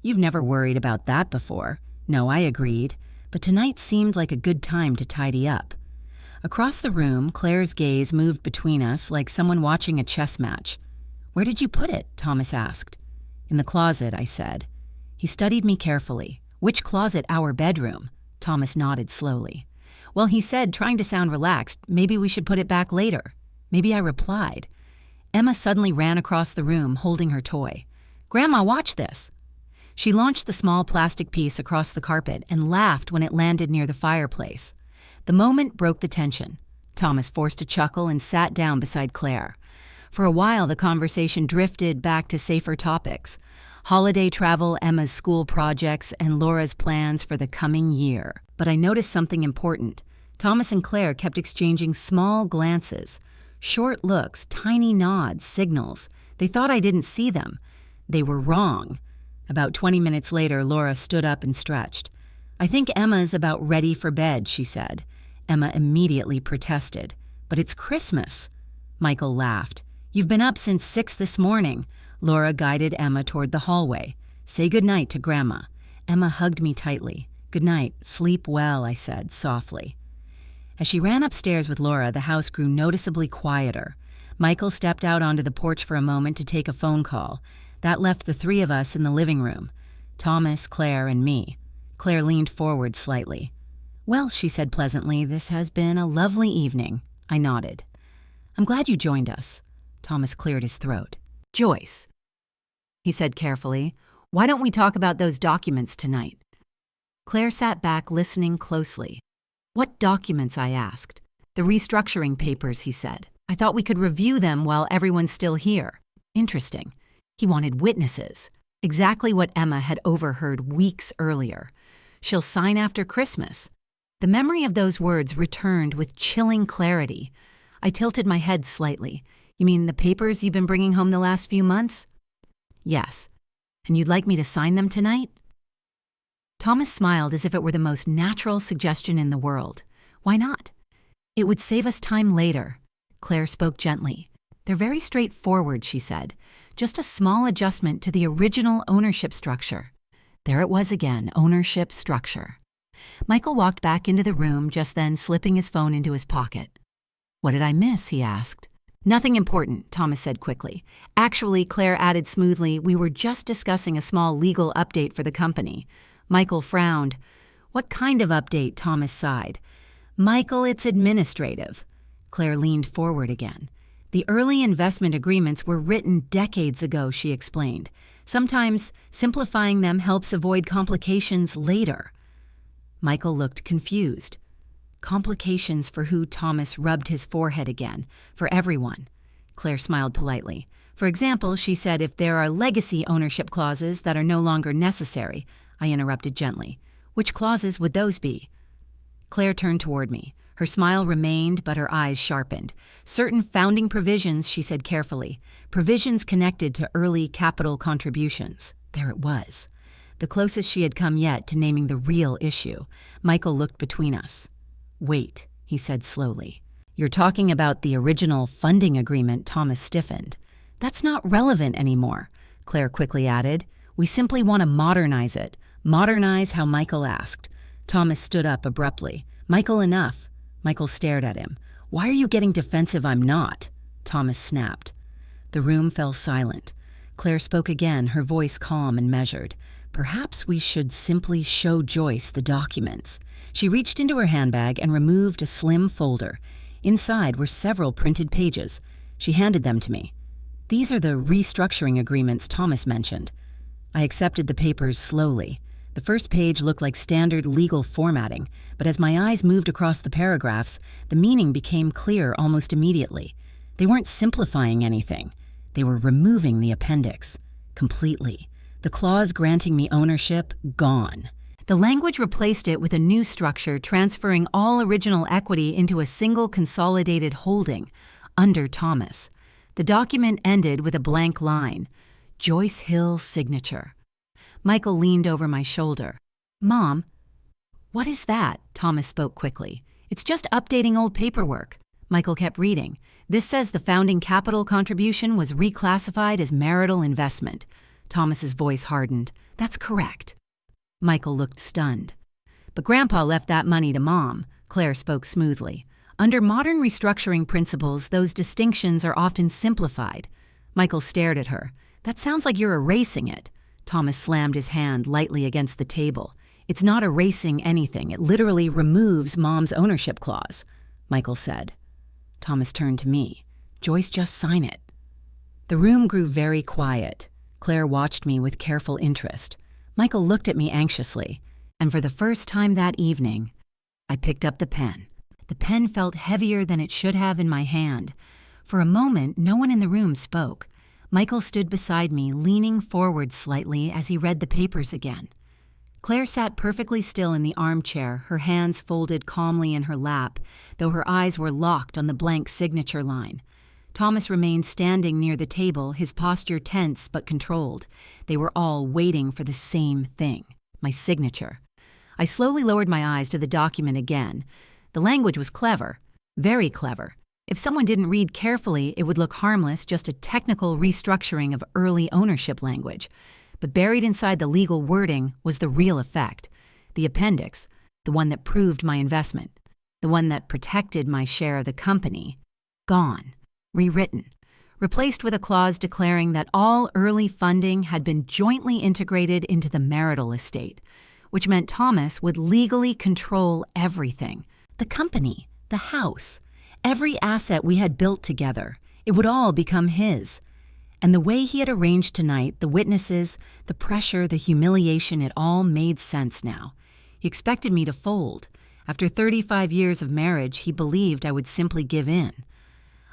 You've never worried about that before. No, I agreed. But tonight seemed like a good time to tidy up. Across the room, Claire's gaze moved between us like someone watching a chess match. Where did you put it? Thomas asked. "In the closet," I said. He studied me carefully. "Which closet? Our bedroom?" Thomas nodded slowly. "Well," he said, trying to sound relaxed, "maybe we should put it back later." Maybe I replied. Emma suddenly ran across the room, holding her toy. "Grandma, watch this." She launched the small plastic piece across the carpet and laughed when it landed near the fireplace. The moment broke the tension. Thomas forced a chuckle and sat down beside Claire. For a while, the conversation drifted back to safer topics: holiday travel, Emma's school projects, and Laura's plans for the coming year. But I noticed something important. Thomas and Claire kept exchanging small glances, short looks, tiny nods, signals. They thought I didn't see them. They were wrong. About 20 minutes later, Laura stood up and stretched. "I think Emma's about ready for bed," she said. Emma immediately protested. "But it's Christmas." Michael laughed. "You've been up since 6 this morning." Laura guided Emma toward the hallway. "Say goodnight to Grandma." Emma hugged me tightly. "Good night. Sleep well," I said softly. As she ran upstairs with Laura, the house grew noticeably quieter. Michael stepped out onto the porch for a moment to take a phone call. That left the three of us in the living room: Thomas, Claire, and me. Claire leaned forward slightly. "Well," she said pleasantly, "this has been a lovely evening." I nodded. "I'm glad you joined us." Thomas cleared his throat. "Joyce," he said carefully, "why don't we talk about those documents tonight?" Claire sat back, listening closely. "What documents?" I asked. "The restructuring papers," he said. "I thought we could review them while everyone's still here." Interesting. He wanted witnesses. Exactly what Emma had overheard weeks earlier. "She'll sign after Christmas." The memory of those words returned with chilling clarity. I tilted my head slightly. "You mean the papers you've been bringing home the last few months?" "Yes. And you'd like me to sign them tonight?" Thomas smiled as if it were the most natural suggestion in the world. "Why not?" "It would save us time later." Claire spoke gently. "They're very straightforward," she said. "Just a small adjustment to the original ownership structure." There it was again, ownership structure. Michael walked back into the room just then, slipping his phone into his pocket. "What did I miss?" he asked. "Nothing important," Thomas said quickly. "Actually," Claire added smoothly, "we were just discussing a small legal update for the company." Michael frowned. "What kind of update?" Thomas sighed. "Michael, it's administrative." Claire leaned forward again. "The early investment agreements were written decades ago," she explained. "Sometimes simplifying them helps avoid complications later." Michael looked confused. "Complications for who?" Thomas rubbed his forehead again. "For everyone." Claire smiled politely. "For example," she said, "if there are legacy ownership clauses that are no longer necessary." I interrupted gently. "Which clauses would those be?" Claire turned toward me. Her smile remained, but her eyes sharpened. "Certain founding provisions," she said carefully. "Provisions connected to early capital contributions." There it was. The closest she had come yet to naming the real issue. Michael looked between us. "Wait," he said slowly. "You're talking about the original funding agreement?" Thomas stiffened. "That's not relevant anymore," Claire quickly added. "We simply want to modernize it. Modernize how Michael asked." Thomas stood up abruptly. "Michael, enough." Michael stared at him. "Why are you getting defensive?" "I'm not," Thomas snapped. The room fell silent. Claire spoke again, her voice calm and measured. "Perhaps we should simply show Joyce the documents." She reached into her handbag and removed a slim folder. Inside were several printed pages. She handed them to me. "These are the restructuring agreements Thomas mentioned." I accepted the papers slowly. The first page looked like standard legal formatting, but as my eyes moved across the paragraphs, the meaning became clear almost immediately. They weren't simplifying anything. They were removing the appendix. Completely. The clause granting me ownership, gone. The language replaced it with a new structure transferring all original equity into a single consolidated holding, under Thomas. The document ended with a blank line: Joyce Hill signature. Michael leaned over my shoulder. "Mom, what is that?" Thomas spoke quickly. "It's just updating old paperwork." Michael kept reading. "This says the founding capital contribution was reclassified as marital investment." Thomas's voice hardened. "That's correct." Michael looked stunned. "But Grandpa left that money to Mom," Claire spoke smoothly. "Under modern restructuring principles, those distinctions are often simplified." Michael stared at her. That sounds like you're erasing it. Thomas slammed his hand lightly against the table. It's not erasing anything. It literally removes Mom's ownership clause, Michael said. Thomas turned to me. Joyce, just sign it. The room grew very quiet. Claire watched me with careful interest. Michael looked at me anxiously, and for the first time that evening, I picked up the pen. The pen felt heavier than it should have in my hand. For a moment, no one in the room spoke. Michael stood beside me, leaning forward slightly as he read the papers again. Claire sat perfectly still in the armchair, her hands folded calmly in her lap, though her eyes were locked on the blank signature line. Thomas remained standing near the table, his posture tense but controlled. They were all waiting for the same thing, my signature. I slowly lowered my eyes to the document again. The language was clever, very clever. If someone didn't read carefully, it would look harmless, just a technical restructuring of early ownership language. But buried inside the legal wording was the real effect. The appendix, the one that proved my investment, the one that protected my share of the company, gone, rewritten, replaced with a clause declaring that all early funding had been jointly integrated into the marital estate, which meant Thomas would legally control everything. The company, the house, every asset we had built together. It would all become his. And the way he had arranged tonight, the witnesses, the pressure, the humiliation, it all made sense now. He expected me to fold. After 35 years of marriage, he believed I would simply give in.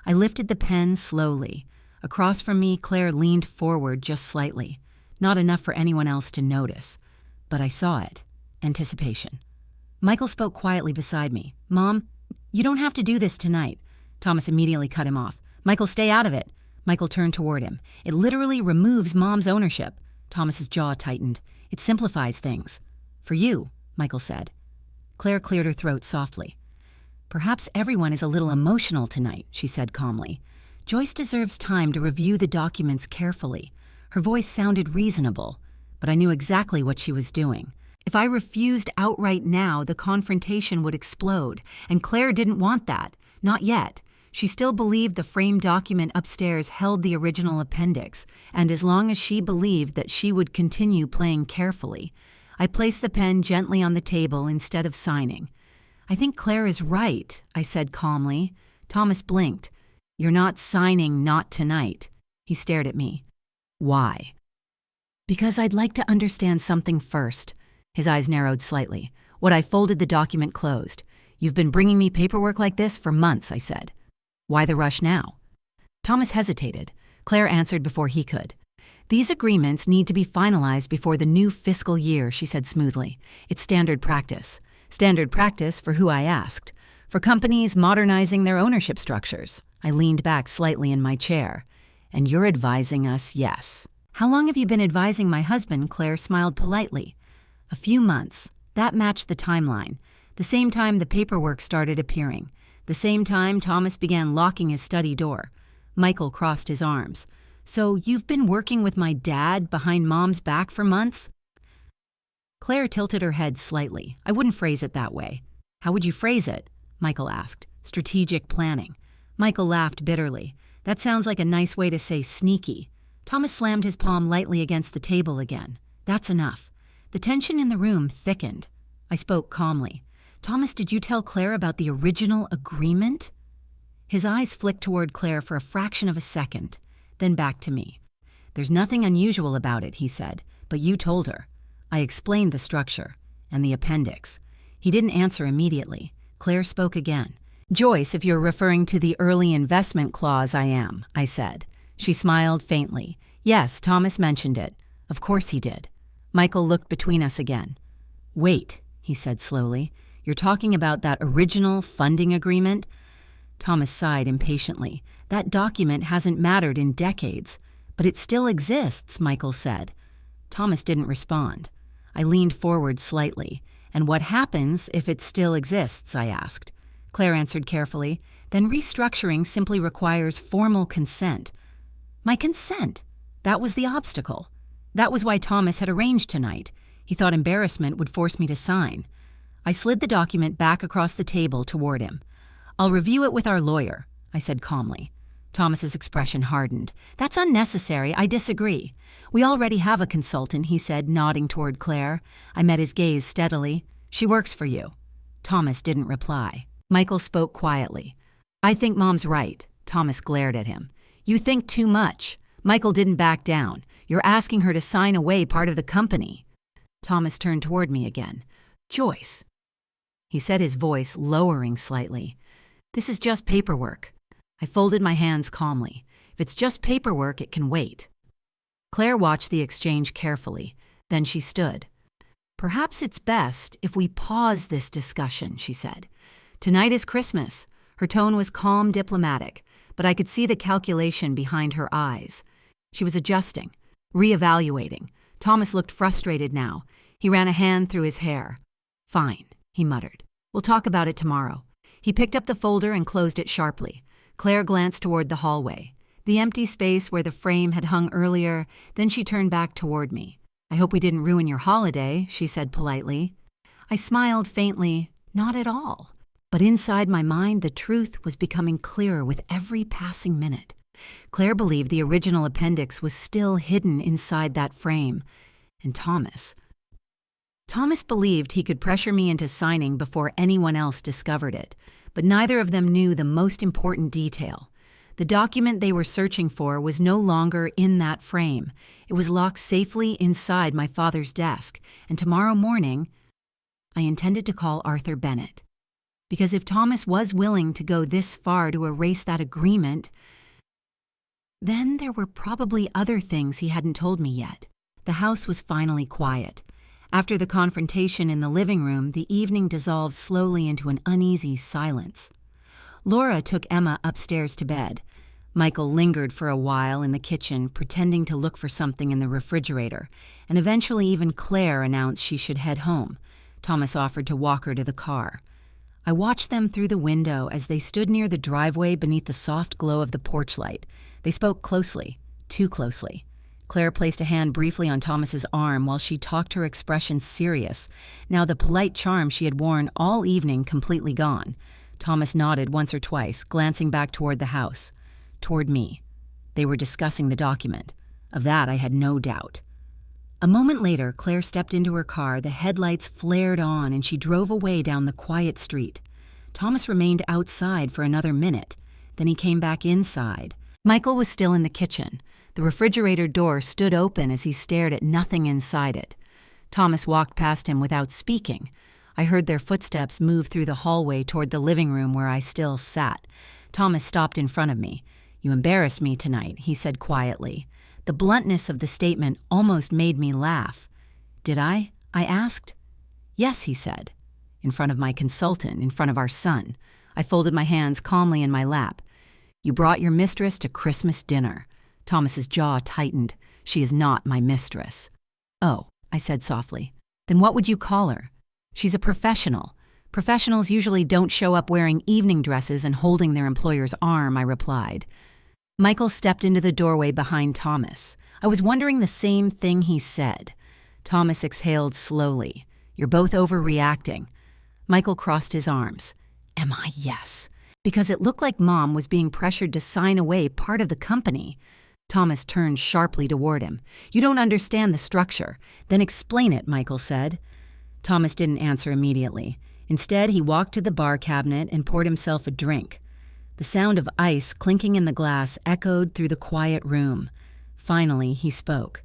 I lifted the pen slowly. Across from me, Claire leaned forward just slightly. Not enough for anyone else to notice. But I saw it. Anticipation. Michael spoke quietly beside me. Mom, you don't have to do this tonight. Thomas immediately cut him off. Michael, stay out of it. Michael turned toward him. It literally removes Mom's ownership. Thomas's jaw tightened. It simplifies things. For you, Michael said. Claire cleared her throat softly. Perhaps everyone is a little emotional tonight, she said calmly. Joyce deserves time to review the documents carefully. Her voice sounded reasonable, but I knew exactly what she was doing. If I refused outright now, the confrontation would explode, and Claire didn't want that. Not yet. She still believed the framed document upstairs held the original appendix, and as long as she believed that she would continue playing carefully, I placed the pen gently on the table instead of signing. I think Claire is right, I said calmly. Thomas blinked. You're not signing not tonight. He stared at me. Why? Because I'd like to understand something first. His eyes narrowed slightly. When I folded the document closed. You've been bringing me paperwork like this for months, I said. Why the rush now? Thomas hesitated. Claire answered before he could. These agreements need to be finalized before the new fiscal year, she said smoothly. It's standard practice. Standard practice for who I asked. For companies modernizing their ownership structures. I leaned back slightly in my chair. And you're advising us, yes. How long have you been advising my husband? Claire smiled politely. A few months. That matched the timeline. The same time the paperwork started appearing. The same time Thomas began locking his study door. Michael crossed his arms. So you've been working with my dad behind Mom's back for months? Claire tilted her head slightly. I wouldn't phrase it that way. How would you phrase it? Michael asked. Strategic planning. Michael laughed bitterly. That sounds like a nice way to say sneaky. Thomas slammed his palm lightly against the table again. That's enough. The tension in the room thickened. I spoke calmly. Thomas, did you tell Claire about the original agreement? His eyes flicked toward Claire for a fraction of a second, then back to me. There's nothing unusual about it, he said, but you told her. I explained the structure and the appendix. He didn't answer immediately. Claire spoke again. Joyce, if you're referring to the early investment clause, I am, I said. She smiled faintly. Yes, Thomas mentioned it. Of course he did. Michael looked between us again. Wait, he said slowly. You're talking about that original funding agreement? Thomas sighed impatiently. That document hasn't mattered in decades. But it still exists, Michael said. Thomas didn't respond. I leaned forward slightly. And what happens if it still exists, I asked. Claire answered carefully. Then restructuring simply requires formal consent. My consent? That was the obstacle. That was why Thomas had arranged tonight. He thought embarrassment would force me to sign. I slid the document back across the table toward him. I'll review it with our lawyer, I said calmly. Thomas's expression hardened. That's unnecessary. I disagree. We already have a consultant, he said, nodding toward Claire. I met his gaze steadily. She works for you. Thomas didn't reply. Michael spoke quietly. I think Mom's right. Thomas glared at him. You think too much. Michael didn't back down. You're asking her to sign away part of the company. Thomas turned toward me again. Joyce. He said, his voice lowering slightly. This is just paperwork. I folded my hands calmly. If it's just paperwork, it can wait. Claire watched the exchange carefully. Then she stood. Perhaps it's best if we pause this discussion, she said. Tonight is Christmas. Her tone was calm, diplomatic, but I could see the calculation behind her eyes. She was adjusting, reevaluating. Thomas looked frustrated now. He ran a hand through his hair. Fine, he muttered. We'll talk about it tomorrow. He picked up the folder and closed it sharply. Claire glanced toward the hallway, the empty space where the frame had hung earlier. Then she turned back toward me. I hope we didn't ruin your holiday, she said politely. I smiled faintly. Not at all. But inside my mind, the truth was becoming clearer with every passing minute. Claire believed the original appendix was still hidden inside that frame. And Thomas believed he could pressure me into signing before anyone else discovered it. But neither of them knew the most important detail. The document they were searching for was no longer in that frame. It was locked safely inside my father's desk, and tomorrow morning, I intended to call Arthur Bennett. Because if Thomas was willing to go this far to erase that agreement, then there were probably other things he hadn't told me yet. The house was finally quiet. After the confrontation in the living room, the evening dissolved slowly into an uneasy silence. Laura took Emma upstairs to bed. Michael lingered for a while in the kitchen, pretending to look for something in the refrigerator, and eventually even Claire announced she should head home. Thomas offered to walk her to the car. I watched them through the window as they stood near the driveway beneath the soft glow of the porch light. They spoke closely, too closely. Claire placed a hand briefly on Thomas's arm while she talked, her expression serious. Now the polite charm she had worn all evening completely gone. Thomas nodded once or twice, glancing back toward the house. Toward me. They were discussing the document. Of that I had no doubt. A moment later, Claire stepped into her car, the headlights flared on, and she drove away down the quiet street. Thomas remained outside for another minute. Then he came back inside. Michael was still in the kitchen. The refrigerator door stood open as he stared at nothing inside it. Thomas walked past him without speaking. I heard their footsteps move through the hallway toward the living room where I still sat. Thomas stopped in front of me. You embarrassed me tonight, he said quietly. The bluntness of the statement almost made me laugh. Did I asked. Yes, he said. In front of my consultant, in front of our son. I folded my hands calmly in my lap. You brought your mistress to Christmas dinner. Thomas's jaw tightened. She is not my mistress. Oh, I said softly. Then what would you call her? She's a professional. Professionals usually don't show up wearing evening dresses and holding their employer's arm, I replied. Michael stepped into the doorway behind Thomas. I was wondering the same thing he said. Thomas exhaled slowly. You're both overreacting. Michael crossed his arms. Am I? Yes. Because it looked like Mom was being pressured to sign away part of the company. Thomas turned sharply toward him. You don't understand the structure. Then explain it, Michael said. Thomas didn't answer immediately. Instead, he walked to the bar cabinet and poured himself a drink. The sound of ice clinking in the glass echoed through the quiet room. Finally, he spoke.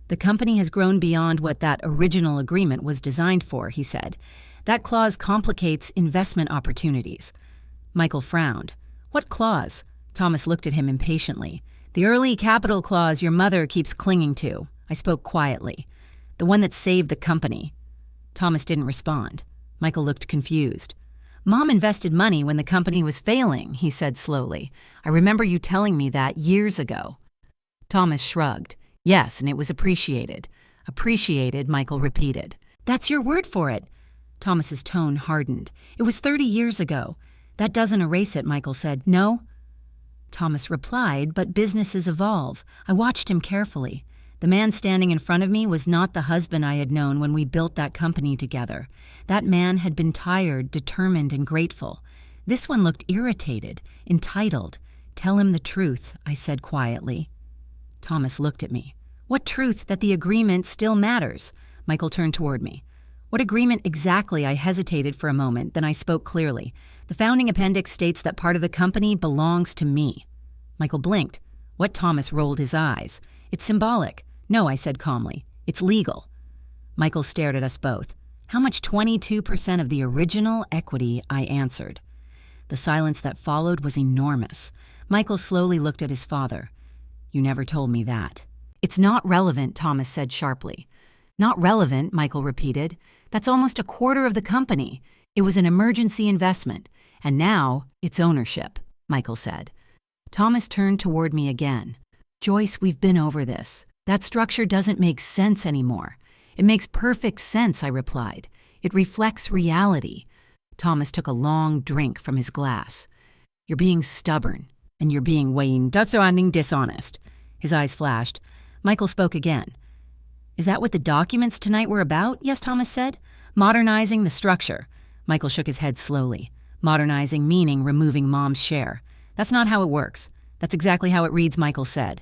The company has grown beyond what that original agreement was designed for, he said. That clause complicates investment opportunities. Michael frowned. What clause? Thomas looked at him impatiently. The early capital clause your mother keeps clinging to. I spoke quietly. The one that saved the company. Thomas didn't respond. Michael looked confused. Mom invested money when the company was failing, he said slowly. I remember you telling me that years ago. Thomas shrugged. Yes, and it was appreciated. Appreciated, Michael repeated. That's your word for it. Thomas's tone hardened. It was 30 years ago. That doesn't erase it, Michael said. No? Thomas replied, but businesses evolve. I watched him carefully. The man standing in front of me was not the husband I had known when we built that company together. That man had been tired, determined, and grateful. This one looked irritated, entitled, "Tell him the truth," I said quietly. Thomas looked at me. "What truth? That the agreement still matters?" Michael turned toward me. "What agreement exactly?" I hesitated for a moment, then I spoke clearly. "The founding appendix states that part of the company belongs to me." Michael blinked. What? Thomas rolled his eyes. "It's symbolic." "No," I said calmly. "It's legal." Michael stared at us both. "How much?" 22% of the original equity, I answered. The silence that followed was enormous. Michael slowly looked at his father. "You never told me that." "It's not relevant," Thomas said sharply. "Not relevant," Michael repeated. "That's almost a quarter of the company. It was an emergency investment. And now it's ownership," Michael said. Thomas turned toward me again. "Joyce, we've been over this. That structure doesn't make sense anymore." "It makes perfect sense," I replied. "It reflects reality." Thomas took a long drink from his glass. "You're being stubborn, and you're being dishonest." His eyes flashed. Michael spoke again. "Is that what the documents tonight were about?" "Yes," Thomas said. "Modernizing the structure." Michael shook his head slowly. "Modernizing meaning removing Mom's share. That's not how it works. That's exactly how it reads," Michael said.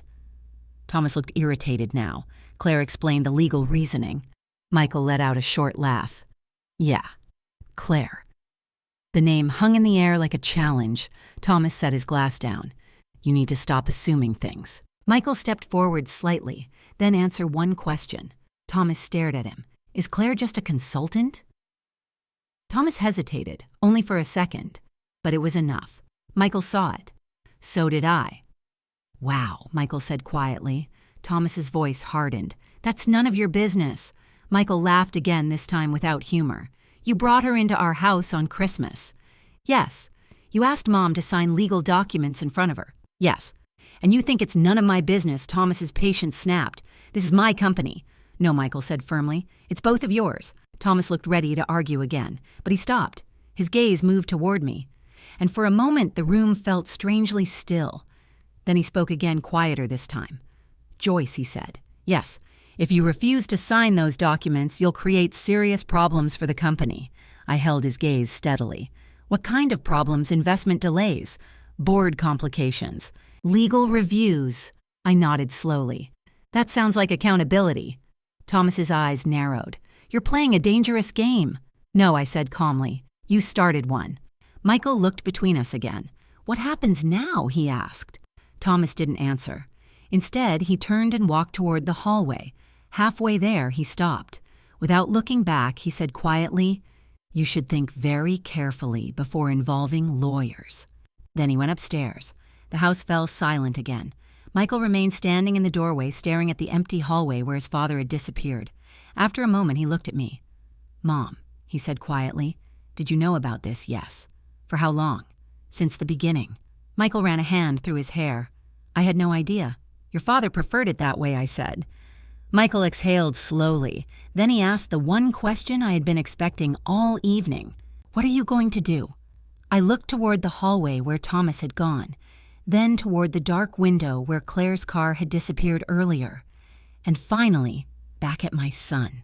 Thomas looked irritated now. Claire explained the legal reasoning. Michael let out a short laugh. "Yeah, Claire." The name hung in the air like a challenge. Thomas set his glass down. "You need to stop assuming things." Michael stepped forward slightly, then answer one question. Thomas stared at him. "Is Claire just a consultant?" Thomas hesitated, only for a second, but it was enough. Michael saw it. So did I. "Wow," Michael said quietly. Thomas's voice hardened. "That's none of your business." Michael laughed again, this time without humor. "You brought her into our house on Christmas." "Yes." "You asked Mom to sign legal documents in front of her." "Yes." "And you think it's none of my business?" Thomas's patience snapped. "This is my company." "No," Michael said firmly. "It's both of yours." Thomas looked ready to argue again, but he stopped. His gaze moved toward me. And for a moment the room felt strangely still. Then he spoke again, quieter this time. "Joyce," he said. "Yes, if you refuse to sign those documents, you'll create serious problems for the company." I held his gaze steadily. "What kind of problems?" "Investment delays, board complications, legal reviews." I nodded slowly. "That sounds like accountability." Thomas's eyes narrowed. "You're playing a dangerous game." "No," I said calmly. "You started one." Michael looked between us again. "What happens now?" he asked. Thomas didn't answer. Instead, he turned and walked toward the hallway. Halfway there, he stopped. Without looking back, he said quietly, "You should think very carefully before involving lawyers." Then he went upstairs. The house fell silent again. Michael remained standing in the doorway, staring at the empty hallway where his father had disappeared. After a moment, he looked at me. "Mom," he said quietly, "did you know about this?" "Yes." "For how long?" "Since the beginning." Michael ran a hand through his hair. "I had no idea." "Your father preferred it that way," I said. Michael exhaled slowly. Then he asked the one question I had been expecting all evening. "What are you going to do?" I looked toward the hallway where Thomas had gone, then toward the dark window where Claire's car had disappeared earlier, and finally, back at my son.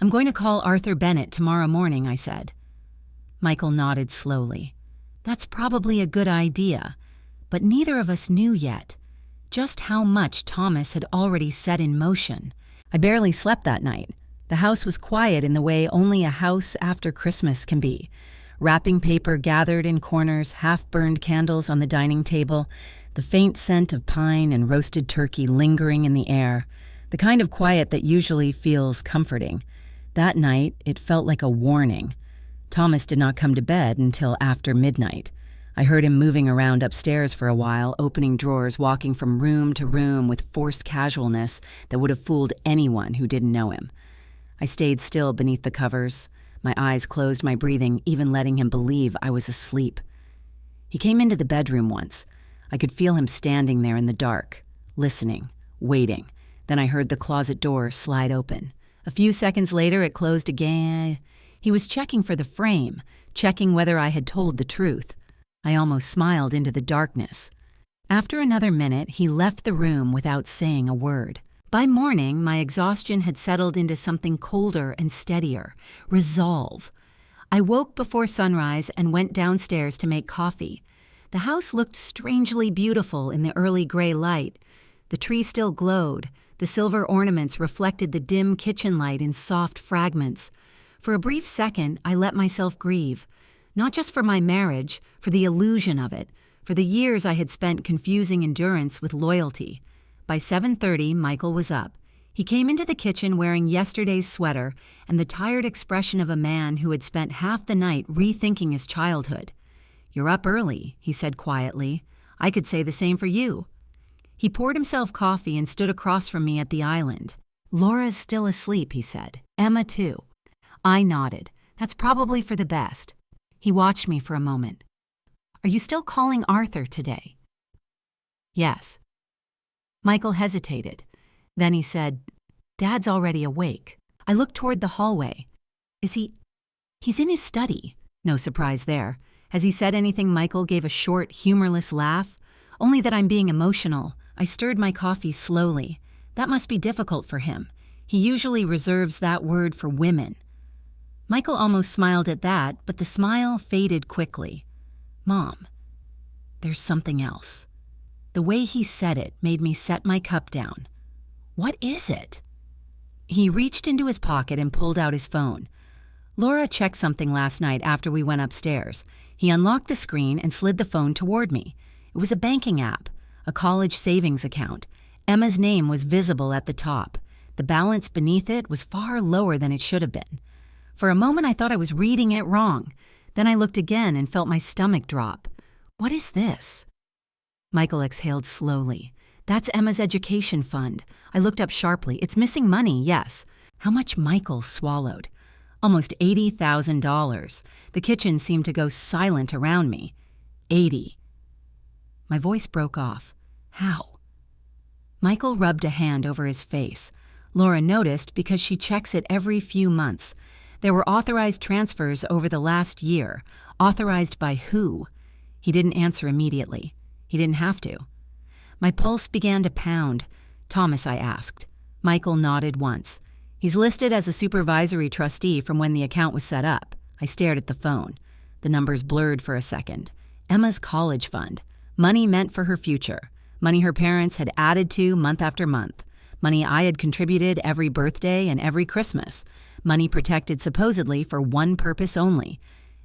"I'm going to call Arthur Bennett tomorrow morning," I said. Michael nodded slowly. "That's probably a good idea," but neither of us knew yet just how much Thomas had already set in motion. I barely slept that night. The house was quiet in the way only a house after Christmas can be. Wrapping paper gathered in corners, half-burned candles on the dining table, the faint scent of pine and roasted turkey lingering in the air, the kind of quiet that usually feels comforting. That night, it felt like a warning. Thomas did not come to bed until after midnight. I heard him moving around upstairs for a while, opening drawers, walking from room to room with forced casualness that would have fooled anyone who didn't know him. I stayed still beneath the covers, my eyes closed, my breathing, even letting him believe I was asleep. He came into the bedroom once. I could feel him standing there in the dark, listening, waiting. Then I heard the closet door slide open. A few seconds later, it closed again. He was checking for the frame, checking whether I had told the truth. I almost smiled into the darkness. After another minute, he left the room without saying a word. By morning, my exhaustion had settled into something colder and steadier, resolve. I woke before sunrise and went downstairs to make coffee. The house looked strangely beautiful in the early gray light. The tree still glowed. The silver ornaments reflected the dim kitchen light in soft fragments. For a brief second, I let myself grieve. Not just for my marriage, for the illusion of it, for the years I had spent confusing endurance with loyalty. By 7:30, Michael was up. He came into the kitchen wearing yesterday's sweater and the tired expression of a man who had spent half the night rethinking his childhood. "You're up early," he said quietly. "I could say the same for you." He poured himself coffee and stood across from me at the island. "Laura's still asleep," he said. "Emma, too." I nodded. "That's probably for the best." He watched me for a moment. "Are you still calling Arthur today?" "Yes." Michael hesitated. Then he said, "Dad's already awake." I looked toward the hallway. He's in his study." No surprise there. "Has he said anything?" Michael gave a short, humorless laugh. "Only that I'm being emotional." I stirred my coffee slowly. That must be difficult for him. He usually reserves that word for women. Michael almost smiled at that, but the smile faded quickly. "Mom, there's something else." The way he said it made me set my cup down. "What is it?" He reached into his pocket and pulled out his phone. "Laura checked something last night after we went upstairs." He unlocked the screen and slid the phone toward me. It was a banking app, a college savings account. Emma's name was visible at the top. The balance beneath it was far lower than it should have been. For a moment I thought I was reading it wrong. Then I looked again and felt my stomach drop. "What is this?" Michael exhaled slowly. "That's Emma's education fund." I looked up sharply. "It's missing money, yes." How much? Michael swallowed. "Almost $80,000. The kitchen seemed to go silent around me. 80. My voice broke off. "How?" Michael rubbed a hand over his face. "Laura noticed because she checks it every few months. There were authorized transfers over the last year. Authorized by who?" He didn't answer immediately. He didn't have to. My pulse began to pound. "Thomas," I asked. Michael nodded once. "He's listed as a supervisory trustee from when the account was set up." I stared at the phone. The numbers blurred for a second. Emma's college fund. Money meant for her future. Money her parents had added to month after month. Money I had contributed every birthday and every Christmas. Money protected supposedly for one purpose only.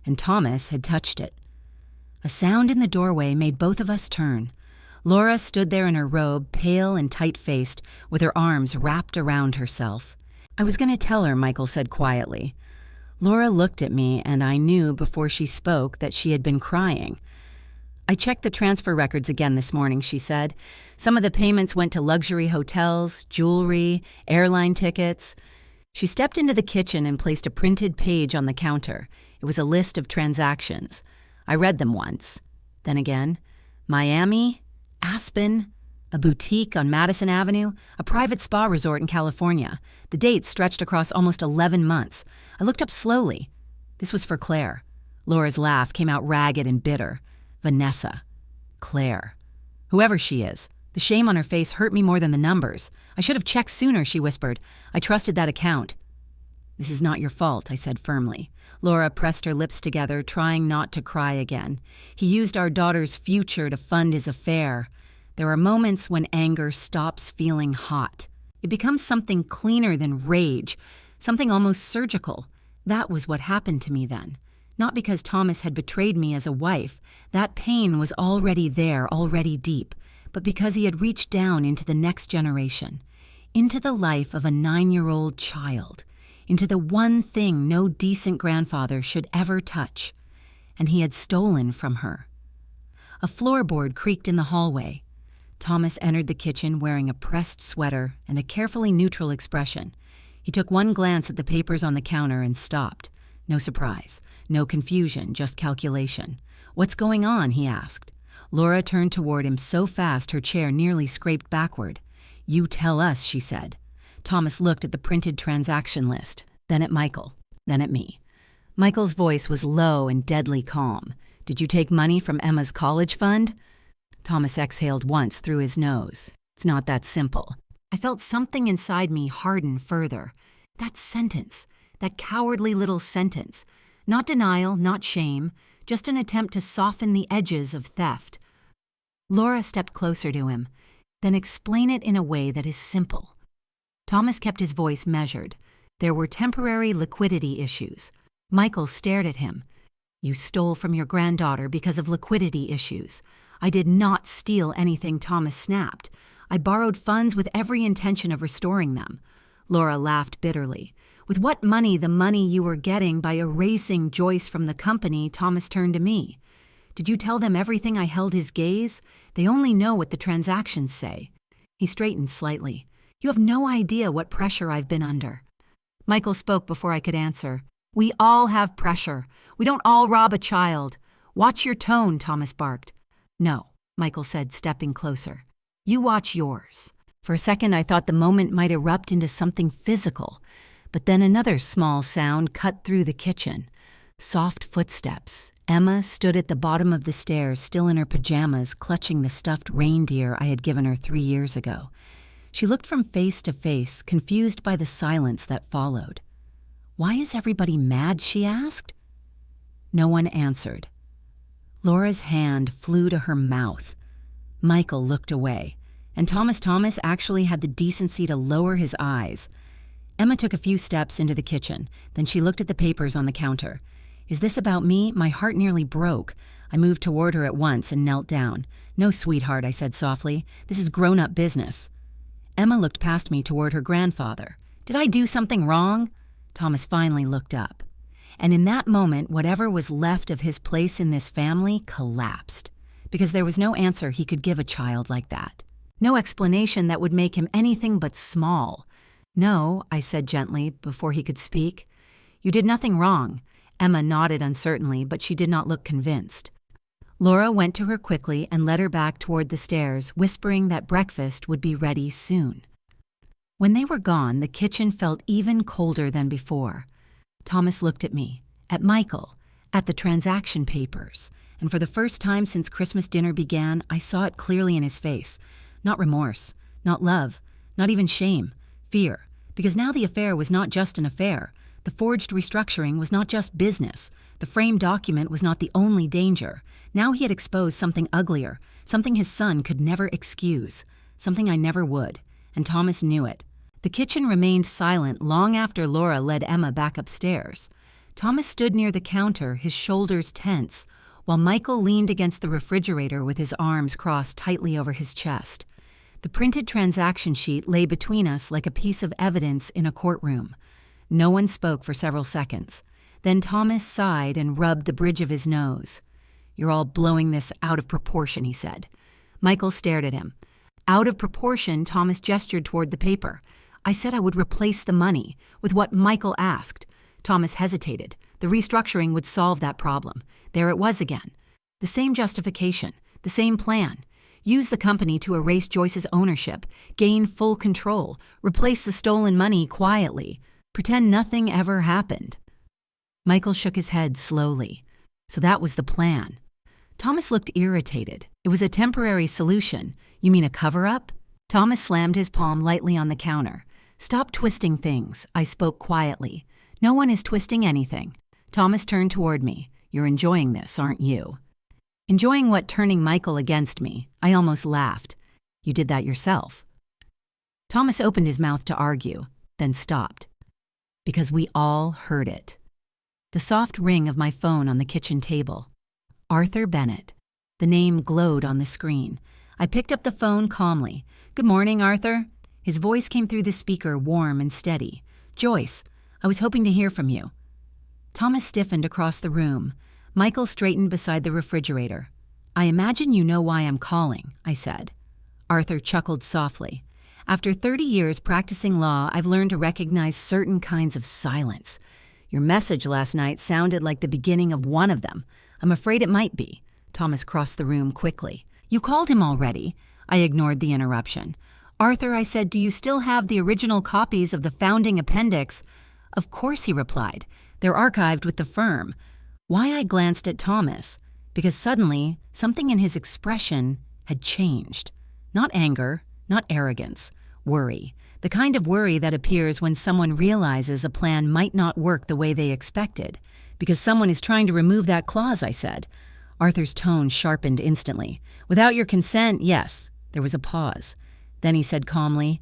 And Thomas had touched it. A sound in the doorway made both of us turn. Laura stood there in her robe, pale and tight-faced, with her arms wrapped around herself. "I was going to tell her," Michael said quietly. Laura looked at me, and I knew before she spoke that she had been crying. "I checked the transfer records again this morning," she said. "Some of the payments went to luxury hotels, jewelry, airline tickets." She stepped into the kitchen and placed a printed page on the counter. It was a list of transactions. I read them once. Then again. Miami, Aspen, a boutique on Madison Avenue, a private spa resort in California. The dates stretched across almost 11 months. I looked up slowly. This was for Claire. Laura's laugh came out ragged and bitter. Vanessa. Claire. Whoever she is. The shame on her face hurt me more than the numbers. "I should have checked sooner," she whispered. "I trusted that account." "This is not your fault," I said firmly. Laura pressed her lips together, trying not to cry again. "He used our daughter's future to fund his affair." There are moments when anger stops feeling hot. It becomes something cleaner than rage, something almost surgical. That was what happened to me then. Not because Thomas had betrayed me as a wife. That pain was already there, already deep. But because he had reached down into the next generation, into the life of a 9-year-old child, into the one thing no decent grandfather should ever touch. And he had stolen from her. A floorboard creaked in the hallway. Thomas entered the kitchen wearing a pressed sweater and a carefully neutral expression. He took one glance at the papers on the counter and stopped. No surprise, no confusion, just calculation. "What's going on?" he asked. Laura turned toward him so fast her chair nearly scraped backward. "You tell us," she said. Thomas looked at the printed transaction list, then at Michael, then at me. Michael's voice was low and deadly calm. "Did you take money from Emma's college fund?" Thomas exhaled once through his nose. "It's not that simple." I felt something inside me harden further. That sentence, that cowardly little sentence. Not denial, not shame, just an attempt to soften the edges of theft. Laura stepped closer to him. Then explain it in a way that is simple. Thomas kept his voice measured. There were temporary liquidity issues. Michael stared at him. You stole from your granddaughter because of liquidity issues. I did not steal anything, Thomas snapped. I borrowed funds with every intention of restoring them. Laura laughed bitterly. With what money? The money you were getting by erasing Joyce from the company. Thomas turned to me. Did you tell them everything? I held his gaze. They only know what the transactions say. He straightened slightly. You have no idea what pressure I've been under. Michael spoke before I could answer. We all have pressure. We don't all rob a child. Watch your tone, Thomas barked. No, Michael said, stepping closer. You watch yours. For a second, I thought the moment might erupt into something physical, but then another small sound cut through the kitchen. Soft footsteps. Emma stood at the bottom of the stairs, still in her pajamas, clutching the stuffed reindeer I had given her 3 years ago. She looked from face to face, confused by the silence that followed. Why is everybody mad? She asked. No one answered. Laura's hand flew to her mouth. Michael looked away, and Thomas actually had the decency to lower his eyes. Emma took a few steps into the kitchen, then she looked at the papers on the counter. Is this about me? My heart nearly broke. I moved toward her at once and knelt down. No, sweetheart, I said softly. This is grown-up business. Emma looked past me toward her grandfather. Did I do something wrong? Thomas finally looked up. And in that moment, whatever was left of his place in this family collapsed, because there was no answer he could give a child like that. No explanation that would make him anything but small. No, I said gently before he could speak. You did nothing wrong. Emma nodded uncertainly, but she did not look convinced. Laura went to her quickly and led her back toward the stairs, whispering that breakfast would be ready soon. When they were gone, the kitchen felt even colder than before. Thomas looked at me, at Michael, at the transaction papers, and for the first time since Christmas dinner began, I saw it clearly in his face. Not remorse, not love, not even shame, fear, because now the affair was not just an affair. The forged restructuring was not just business. The framed document was not the only danger. Now he had exposed something uglier, something his son could never excuse, something I never would, and Thomas knew it. The kitchen remained silent long after Laura led Emma back upstairs. Thomas stood near the counter, his shoulders tense, while Michael leaned against the refrigerator with his arms crossed tightly over his chest. The printed transaction sheet lay between us like a piece of evidence in a courtroom. No one spoke for several seconds. Then Thomas sighed and rubbed the bridge of his nose. You're all blowing this out of proportion, he said. Michael stared at him. Out of proportion, Thomas gestured toward the paper. I said I would replace the money with what Michael asked. Thomas hesitated. The restructuring would solve that problem. There it was again. The same justification, the same plan. Use the company to erase Joyce's ownership, gain full control, replace the stolen money quietly, pretend nothing ever happened. Michael shook his head slowly. So that was the plan. Thomas looked irritated. It was a temporary solution. You mean a cover-up? Thomas slammed his palm lightly on the counter. Stop twisting things, I spoke quietly. No one is twisting anything. Thomas turned toward me. You're enjoying this, aren't you? Enjoying what? Turning Michael against me. I almost laughed. You did that yourself. Thomas opened his mouth to argue, then stopped. Because we all heard it. The soft ring of my phone on the kitchen table. Arthur Bennett. The name glowed on the screen. I picked up the phone calmly. Good morning, Arthur. His voice came through the speaker, warm and steady. Joyce, I was hoping to hear from you. Thomas stiffened across the room. Michael straightened beside the refrigerator. I imagine you know why I'm calling, I said. Arthur chuckled softly. After 30 years practicing law, I've learned to recognize certain kinds of silence. Your message last night sounded like the beginning of one of them. I'm afraid it might be. Thomas crossed the room quickly. You called him already. I ignored the interruption. Arthur, I said, do you still have the original copies of the founding appendix? Of course, he replied. They're archived with the firm. Why I glanced at Thomas? Because suddenly, something in his expression had changed. Not anger, not arrogance, worry. The kind of worry that appears when someone realizes a plan might not work the way they expected. Because someone is trying to remove that clause, I said. Arthur's tone sharpened instantly. Without your consent, yes. There was a pause. Then he said calmly,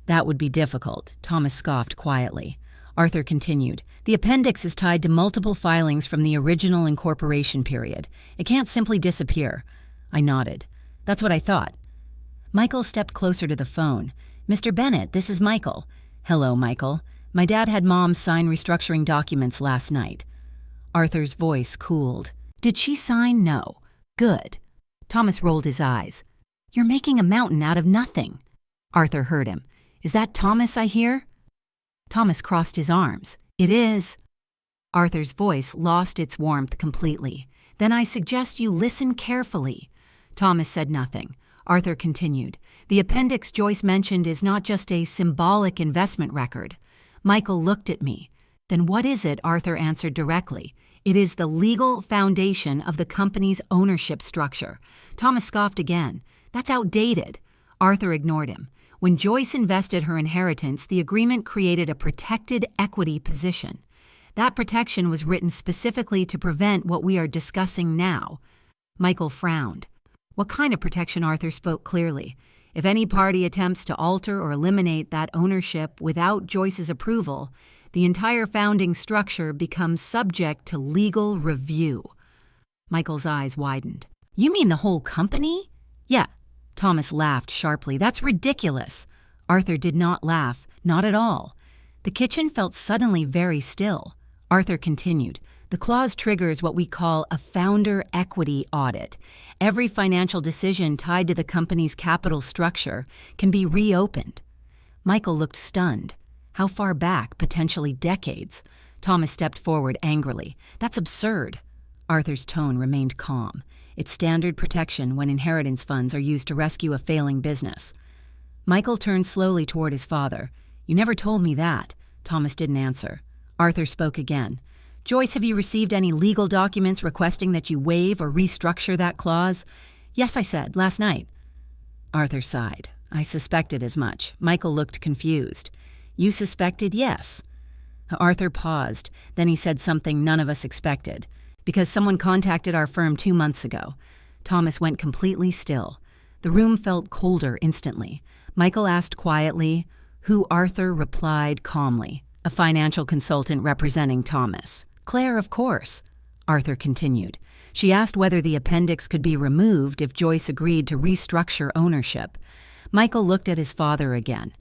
that would be difficult. Thomas scoffed quietly. Arthur continued, the appendix is tied to multiple filings from the original incorporation period. It can't simply disappear. I nodded. That's what I thought. Michael stepped closer to the phone. Mr. Bennett, this is Michael. Hello, Michael. My dad had Mom sign restructuring documents last night. Arthur's voice cooled. Did she sign? No. Good. Thomas rolled his eyes. You're making a mountain out of nothing. Arthur heard him. Is that Thomas I hear? Thomas crossed his arms. It is. Arthur's voice lost its warmth completely. Then I suggest you listen carefully. Thomas said nothing. Arthur continued. The appendix Joyce mentioned is not just a symbolic investment record. Michael looked at me. Then what is it? Arthur answered directly. It is the legal foundation of the company's ownership structure. Thomas scoffed again. That's outdated. Arthur ignored him. When Joyce invested her inheritance, the agreement created a protected equity position. That protection was written specifically to prevent what we are discussing now. Michael frowned. What kind of protection? Arthur spoke clearly. If any party attempts to alter or eliminate that ownership without Joyce's approval, the entire founding structure becomes subject to legal review. Michael's eyes widened. You mean the whole company? Yeah. Thomas laughed sharply. That's ridiculous. Arthur did not laugh, not at all. The kitchen felt suddenly very still. Arthur continued. The clause triggers what we call a founder equity audit. Every financial decision tied to the company's capital structure can be reopened. Michael looked stunned. How far back? Potentially decades. Thomas stepped forward angrily. That's absurd. Arthur's tone remained calm. It's standard protection when inheritance funds are used to rescue a failing business. Michael turned slowly toward his father. You never told me that. Thomas didn't answer. Arthur spoke again. Joyce, have you received any legal documents requesting that you waive or restructure that clause? Yes, I said, last night. Arthur sighed. I suspected as much. Michael looked confused. You suspected? Yes. Arthur paused. Then he said something none of us expected. Because someone contacted our firm 2 months ago. Thomas went completely still. The room felt colder instantly. Michael asked quietly, who? Arthur replied calmly. A financial consultant representing Thomas. Claire, of course. Arthur continued. She asked whether the appendix could be removed if Joyce agreed to restructure ownership. Michael looked at his father again.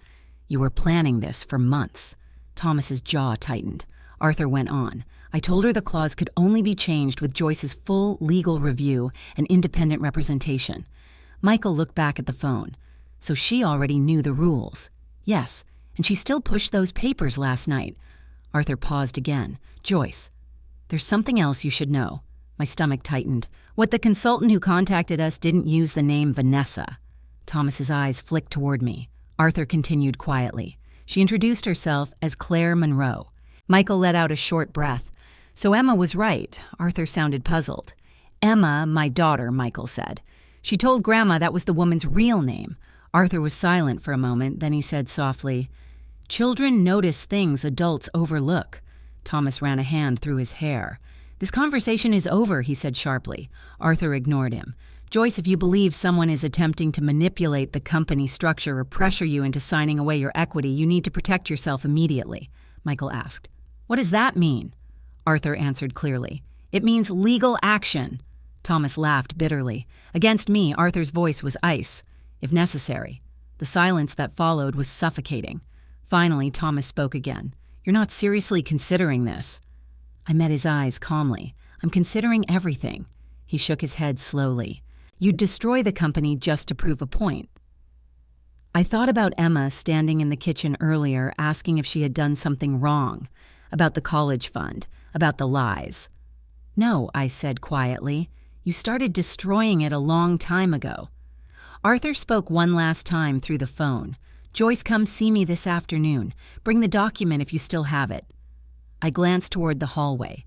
You were planning this for months. Thomas's jaw tightened. Arthur went on. I told her the clause could only be changed with Joyce's full legal review and independent representation. Michael looked back at the phone. So she already knew the rules. Yes, and she still pushed those papers last night. Arthur paused again. Joyce, there's something else you should know. My stomach tightened. What the consultant who contacted us didn't use the name Vanessa. Thomas's eyes flicked toward me. Arthur continued quietly. She introduced herself as Claire Monroe. Michael let out a short breath. So Emma was right. Arthur sounded puzzled. Emma, my daughter, Michael said. She told Grandma that was the woman's real name. Arthur was silent for a moment, then he said softly, Children notice things adults overlook. Thomas ran a hand through his hair. This conversation is over, he said sharply. Arthur ignored him. Joyce, if you believe someone is attempting to manipulate the company structure or pressure you into signing away your equity, you need to protect yourself immediately. Michael asked. What does that mean? Arthur answered clearly. It means legal action. Thomas laughed bitterly. Against me, Arthur's voice was ice, if necessary. The silence that followed was suffocating. Finally, Thomas spoke again. You're not seriously considering this. I met his eyes calmly. I'm considering everything. He shook his head slowly. You'd destroy the company just to prove a point. I thought about Emma standing in the kitchen earlier asking if she had done something wrong, about the college fund, about the lies. No, I said quietly. You started destroying it a long time ago. Arthur spoke one last time through the phone. Joyce, come see me this afternoon. Bring the document if you still have it. I glanced toward the hallway,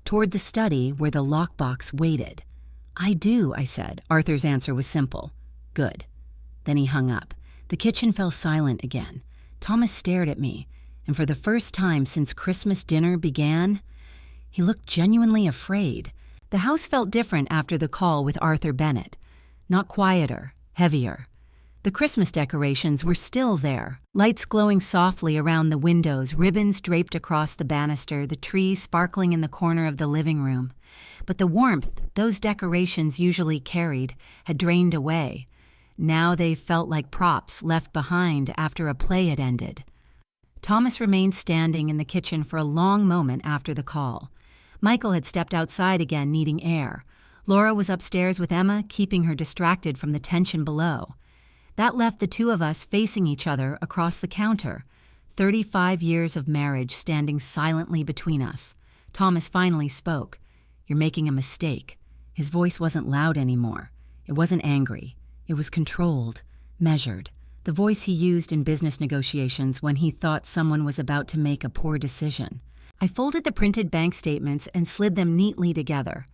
toward the study where the lockbox waited. I do, I said. Arthur's answer was simple. Good. Then he hung up. The kitchen fell silent again. Thomas stared at me, and for the first time since Christmas dinner began, He looked genuinely afraid. The house felt different after the call with Arthur Bennett. Not quieter, heavier. The Christmas decorations were still there, lights glowing softly around the windows, ribbons draped across the banister, the tree sparkling in the corner of the living room. But the warmth those decorations usually carried had drained away. Now they felt like props left behind after a play had ended. Thomas remained standing in the kitchen for a long moment after the call. Michael had stepped outside again, needing air. Laura was upstairs with Emma, keeping her distracted from the tension below. That left the two of us facing each other across the counter, 35 years of marriage standing silently between us. Thomas finally spoke. "You're making a mistake." His voice wasn't loud anymore. It wasn't angry. It was controlled, measured. The voice he used in business negotiations when he thought someone was about to make a poor decision. I folded the printed bank statements and slid them neatly together.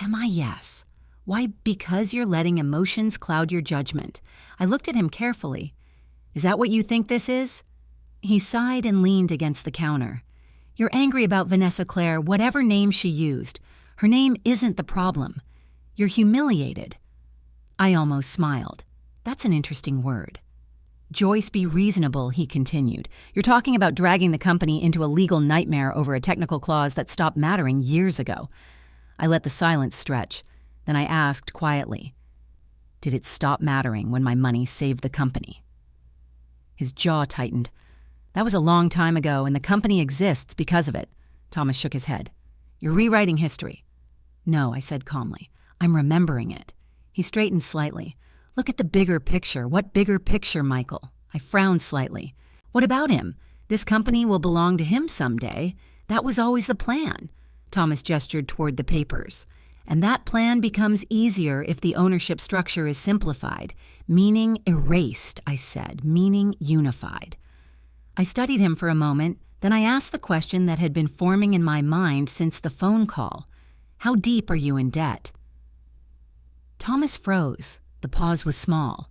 "Am I? Yes. Why? Because you're letting emotions cloud your judgment." I looked at him carefully. "Is that what you think this is?" He sighed and leaned against the counter. "You're angry about Vanessa Claire, whatever name she used. Her name isn't the problem. You're humiliated." I almost smiled. That's an interesting word. "Joyce, be reasonable," he continued. "You're talking about dragging the company into a legal nightmare over a technical clause that stopped mattering years ago." I let the silence stretch. Then I asked quietly, "Did it stop mattering when my money saved the company?" His jaw tightened. "That was a long time ago, and the company exists because of it." Thomas shook his head. "You're rewriting history." "No," I said calmly. "I'm remembering it." He straightened slightly. "Look at the bigger picture." "What bigger picture, Michael?" I frowned slightly. "What about him? This company will belong to him someday. That was always the plan." Thomas gestured toward the papers. "And that plan becomes easier if the ownership structure is simplified. Meaning erased," I said. "Meaning unified." I studied him for a moment, then I asked the question that had been forming in my mind since the phone call. "How deep are you in debt?" Thomas froze. The pause was small,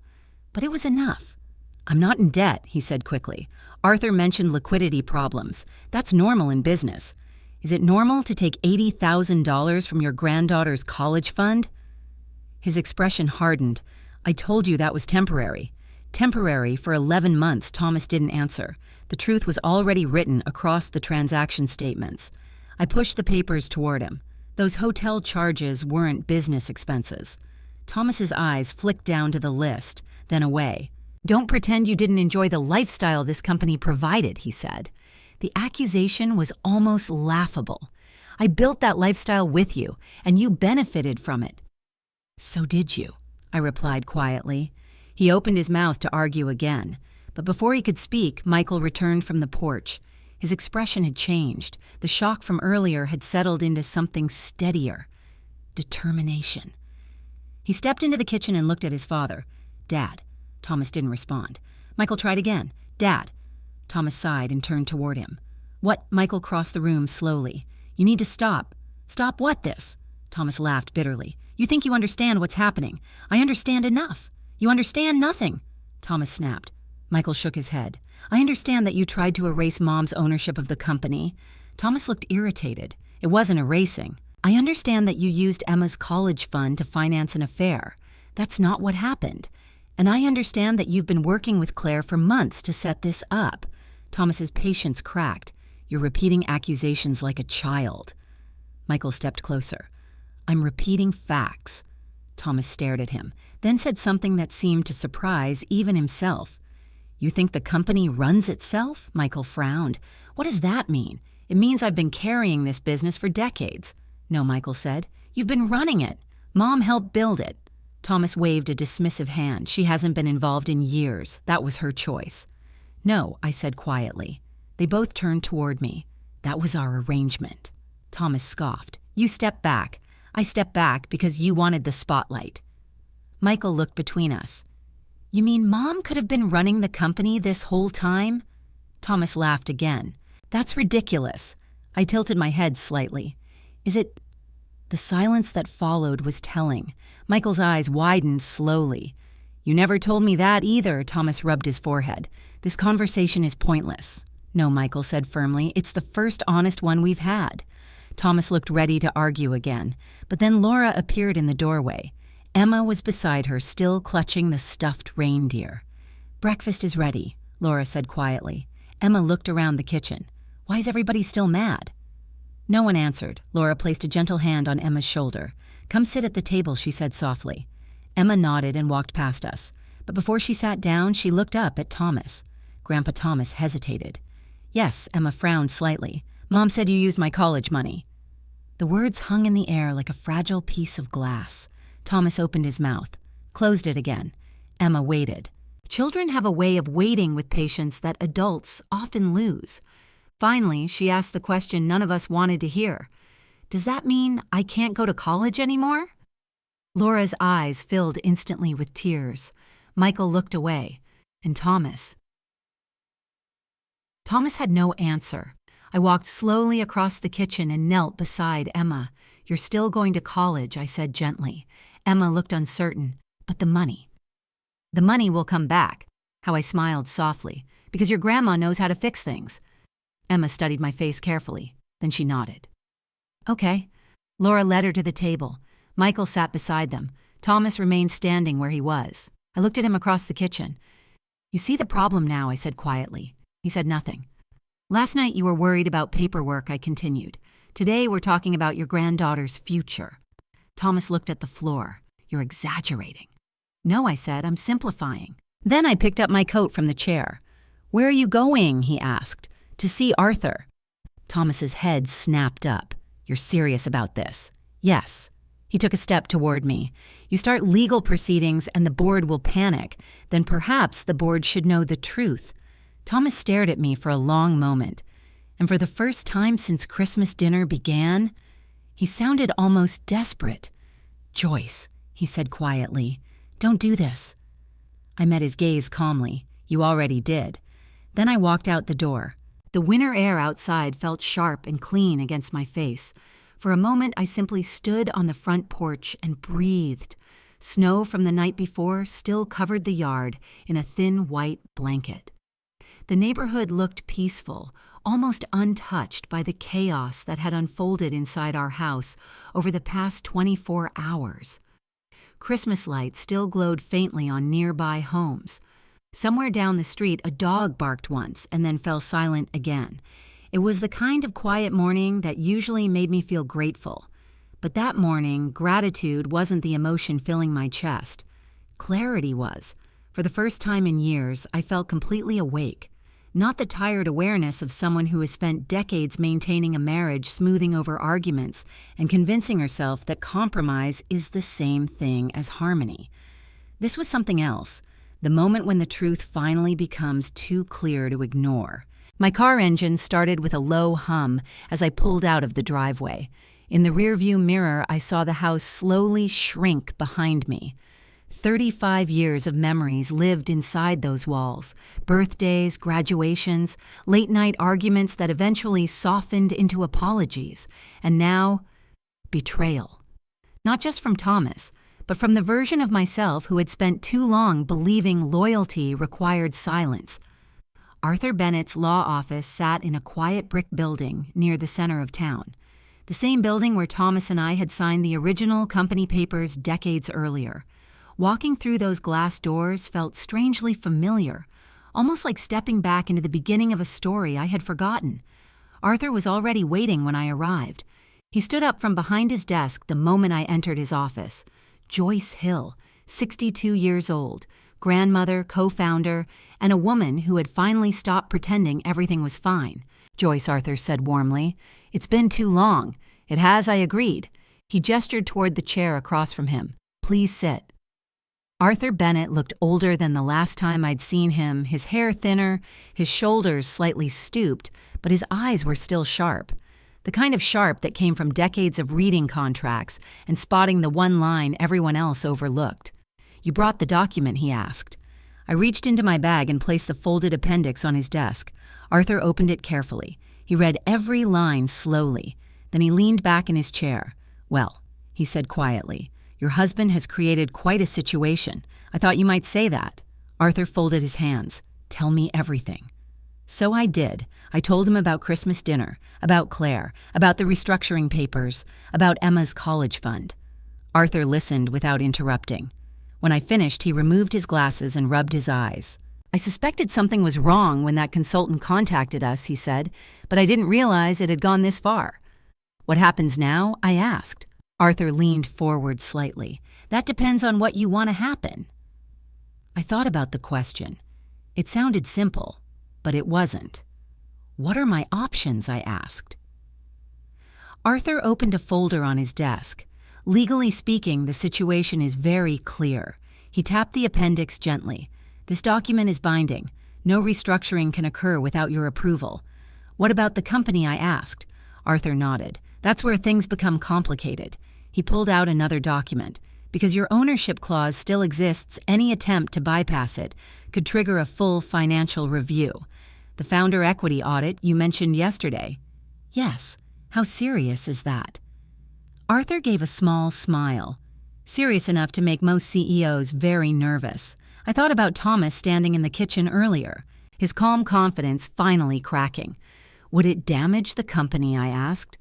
but it was enough. "I'm not in debt," he said quickly. "Arthur mentioned liquidity problems. That's normal in business. Is it normal to take $80,000 from your granddaughter's college fund?" His expression hardened. "I told you that was temporary." Temporary for 11 months, Thomas didn't answer. The truth was already written across the transaction statements. I pushed the papers toward him. Those hotel charges weren't business expenses. Thomas's eyes flicked down to the list, then away. "Don't pretend you didn't enjoy the lifestyle this company provided," he said. The accusation was almost laughable. "I built that lifestyle with you, and you benefited from it." "So did you," I replied quietly. He opened his mouth to argue again, but before he could speak, Michael returned from the porch. His expression had changed. The shock from earlier had settled into something steadier. Determination. He stepped into the kitchen and looked at his father. "Dad." Thomas didn't respond. Michael tried again. "Dad." Thomas sighed and turned toward him. "What?" Michael crossed the room slowly. "You need to stop." "Stop what this?" Thomas laughed bitterly. "You think you understand what's happening. I understand enough." "You understand nothing," Thomas snapped. Michael shook his head. "I understand that you tried to erase Mom's ownership of the company." Thomas looked irritated. "It wasn't erasing. I understand that you used Emma's college fund to finance an affair. That's not what happened. And I understand that you've been working with Claire for months to set this up." Thomas's patience cracked. "You're repeating accusations like a child." Michael stepped closer. "I'm repeating facts." Thomas stared at him, then said something that seemed to surprise even himself. "You think the company runs itself?" Michael frowned. "What does that mean?" "It means I've been carrying this business for decades." "No," Michael said. "You've been running it. Mom helped build it." Thomas waved a dismissive hand. "She hasn't been involved in years. That was her choice." "No," I said quietly. They both turned toward me. "That was our arrangement." Thomas scoffed. "You stepped back. I stepped back because you wanted the spotlight." Michael looked between us. "You mean Mom could have been running the company this whole time?" Thomas laughed again. "That's ridiculous." I tilted my head slightly. "Is it—" The silence that followed was telling. Michael's eyes widened slowly. "You never told me that either," Thomas rubbed his forehead. "This conversation is pointless." "No," Michael said firmly. "It's the first honest one we've had." Thomas looked ready to argue again, but then Laura appeared in the doorway. Emma was beside her, still clutching the stuffed reindeer. "Breakfast is ready," Laura said quietly. Emma looked around the kitchen. "Why is everybody still mad?" No one answered. Laura placed a gentle hand on Emma's shoulder. "Come sit at the table," she said softly. Emma nodded and walked past us, but before she sat down, she looked up at Thomas. Grandpa Thomas hesitated. "Yes," Emma frowned slightly. "Mom said you used my college money." The words hung in the air like a fragile piece of glass. Thomas opened his mouth, closed it again. Emma waited. Children have a way of waiting with patience that adults often lose. Finally, she asked the question none of us wanted to hear. "Does that mean I can't go to college anymore?" Laura's eyes filled instantly with tears. Michael looked away. And Thomas had no answer. I walked slowly across the kitchen and knelt beside Emma. "You're still going to college," I said gently. Emma looked uncertain. "But the money?" "The money will come back." How I smiled softly. "Because your grandma knows how to fix things." Emma studied my face carefully. Then she nodded. "Okay." Laura led her to the table. Michael sat beside them. Thomas remained standing where he was. I looked at him across the kitchen. "You see the problem now," I said quietly. He said nothing. "Last night you were worried about paperwork," I continued. "Today we're talking about your granddaughter's future." Thomas looked at the floor. "You're exaggerating." "No," I said, "I'm simplifying." Then I picked up my coat from the chair. "Where are you going?" he asked. "To see Arthur." Thomas's head snapped up. "You're serious about this?" "Yes." He took a step toward me. "You start legal proceedings and the board will panic. Then perhaps the board should know the truth." Thomas stared at me for a long moment. And for the first time since Christmas dinner began, he sounded almost desperate. "Joyce," he said quietly, "don't do this." I met his gaze calmly. "You already did." Then I walked out the door. The winter air outside felt sharp and clean against my face. For a moment, I simply stood on the front porch and breathed. Snow from the night before still covered the yard in a thin white blanket. The neighborhood looked peaceful, almost untouched by the chaos that had unfolded inside our house over the past 24 hours. Christmas lights still glowed faintly on nearby homes. Somewhere down the street, a dog barked once and then fell silent again. It was the kind of quiet morning that usually made me feel grateful. But that morning, gratitude wasn't the emotion filling my chest. Clarity was. For the first time in years, I felt completely awake. Not the tired awareness of someone who has spent decades maintaining a marriage, smoothing over arguments, and convincing herself that compromise is the same thing as harmony. This was something else, the moment when the truth finally becomes too clear to ignore. My car engine started with a low hum as I pulled out of the driveway. In the rearview mirror, I saw the house slowly shrink behind me. 35 years of memories lived inside those walls. Birthdays, graduations, late-night arguments that eventually softened into apologies. And now, betrayal. Not just from Thomas, but from the version of myself who had spent too long believing loyalty required silence. Arthur Bennett's law office sat in a quiet brick building near the center of town. The same building where Thomas and I had signed the original company papers decades earlier. Walking through those glass doors felt strangely familiar, almost like stepping back into the beginning of a story I had forgotten. Arthur was already waiting when I arrived. He stood up from behind his desk the moment I entered his office. Joyce Hill, 62 years old, grandmother, co-founder, and a woman who had finally stopped pretending everything was fine. "Joyce," Arthur said warmly, "it's been too long." "It has," I agreed. He gestured toward the chair across from him. "Please sit." Arthur Bennett looked older than the last time I'd seen him, his hair thinner, his shoulders slightly stooped, but his eyes were still sharp. The kind of sharp that came from decades of reading contracts and spotting the one line everyone else overlooked. "You brought the document?" he asked. I reached into my bag and placed the folded appendix on his desk. Arthur opened it carefully. He read every line slowly. Then he leaned back in his chair. "Well," he said quietly, "your husband has created quite a situation. I thought you might say that." Arthur folded his hands. "Tell me everything." So I did. I told him about Christmas dinner, about Claire, about the restructuring papers, about Emma's college fund. Arthur listened without interrupting. When I finished, he removed his glasses and rubbed his eyes. I suspected something was wrong when that consultant contacted us, he said, but I didn't realize it had gone this far. What happens now? I asked. Arthur leaned forward slightly. That depends on what you want to happen. I thought about the question. It sounded simple, but it wasn't. What are my options? I asked. Arthur opened a folder on his desk. Legally speaking, the situation is very clear. He tapped the appendix gently. This document is binding. No restructuring can occur without your approval. What about the company? I asked. Arthur nodded. That's where things become complicated. He pulled out another document. Because your ownership clause still exists, any attempt to bypass it could trigger a full financial review. The founder equity audit you mentioned yesterday. Yes. How serious is that? Arthur gave a small smile. Serious enough to make most CEOs very nervous. I thought about Thomas standing in the kitchen earlier, his calm confidence finally cracking. Would it damage the company? I asked.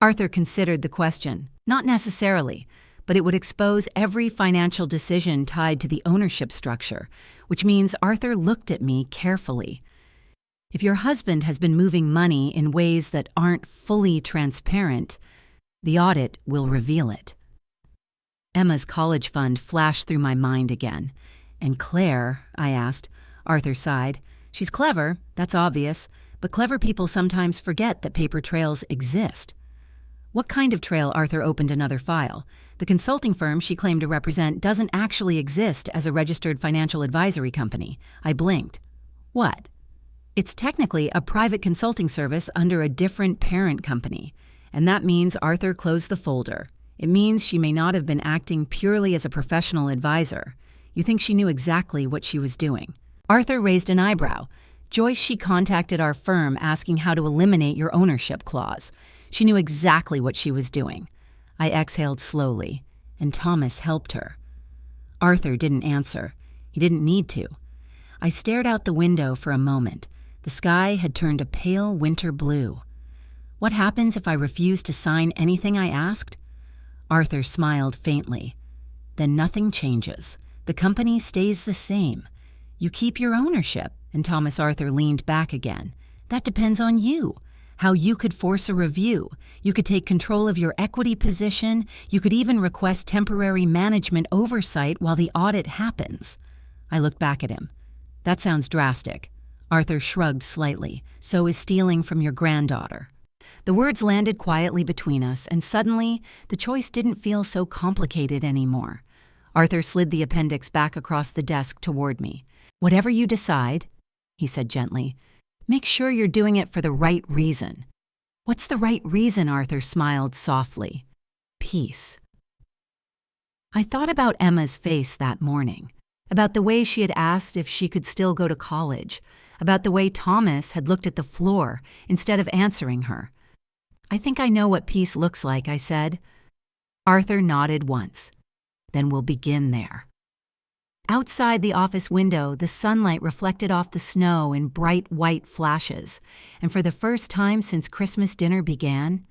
Arthur considered the question. Not necessarily, but it would expose every financial decision tied to the ownership structure, which means Arthur looked at me carefully. If your husband has been moving money in ways that aren't fully transparent, the audit will reveal it. Emma's college fund flashed through my mind again. And Claire? I asked. Arthur sighed. She's clever, that's obvious, but clever people sometimes forget that paper trails exist. What kind of trail? Arthur opened another file. The consulting firm she claimed to represent doesn't actually exist as a registered financial advisory company. I blinked. What? It's technically a private consulting service under a different parent company. And that means Arthur closed the folder. It means she may not have been acting purely as a professional advisor. You think she knew exactly what she was doing? Arthur raised an eyebrow. Joyce, she contacted our firm asking how to eliminate your ownership clause. She knew exactly what she was doing. I exhaled slowly, and Thomas helped her. Arthur didn't answer. He didn't need to. I stared out the window for a moment. The sky had turned a pale winter blue. What happens if I refuse to sign anything I asked? Arthur smiled faintly. Then nothing changes. The company stays the same. You keep your ownership, and Thomas Arthur leaned back again. That depends on you. How you could force a review. You could take control of your equity position. You could even request temporary management oversight while the audit happens. I looked back at him. That sounds drastic. Arthur shrugged slightly. So is stealing from your granddaughter. The words landed quietly between us, and suddenly the choice didn't feel so complicated anymore. Arthur slid the appendix back across the desk toward me. Whatever you decide, he said gently, make sure you're doing it for the right reason. What's the right reason? Arthur smiled softly. Peace. I thought about Emma's face that morning, about the way she had asked if she could still go to college, about the way Thomas had looked at the floor instead of answering her. I think I know what peace looks like, I said. Arthur nodded once. Then we'll begin there. Outside the office window, the sunlight reflected off the snow in bright white flashes, and for the first time since Christmas dinner began,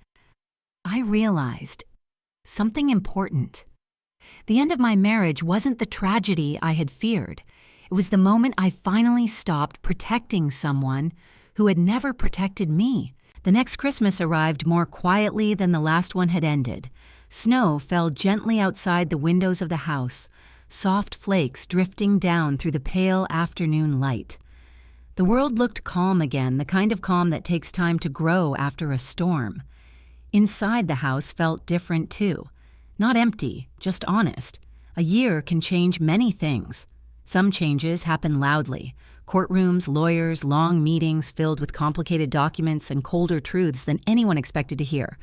I realized something important. The end of my marriage wasn't the tragedy I had feared. It was the moment I finally stopped protecting someone who had never protected me. The next Christmas arrived more quietly than the last one had ended. Snow fell gently outside the windows of the house, soft flakes drifting down through the pale afternoon light. The world looked calm again, the kind of calm that takes time to grow after a storm. Inside the house felt different too. Not empty, just honest. A year can change many things. Some changes happen loudly. Courtrooms, lawyers, long meetings filled with complicated documents and colder truths than anyone expected to hear.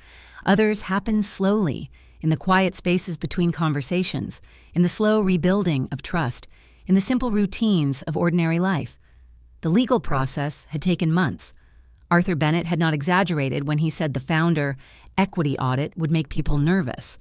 Others happen slowly, in the quiet spaces between conversations, in the slow rebuilding of trust, in the simple routines of ordinary life. The legal process had taken months. Arthur Bennett had not exaggerated when he said the founder equity audit would make people nervous.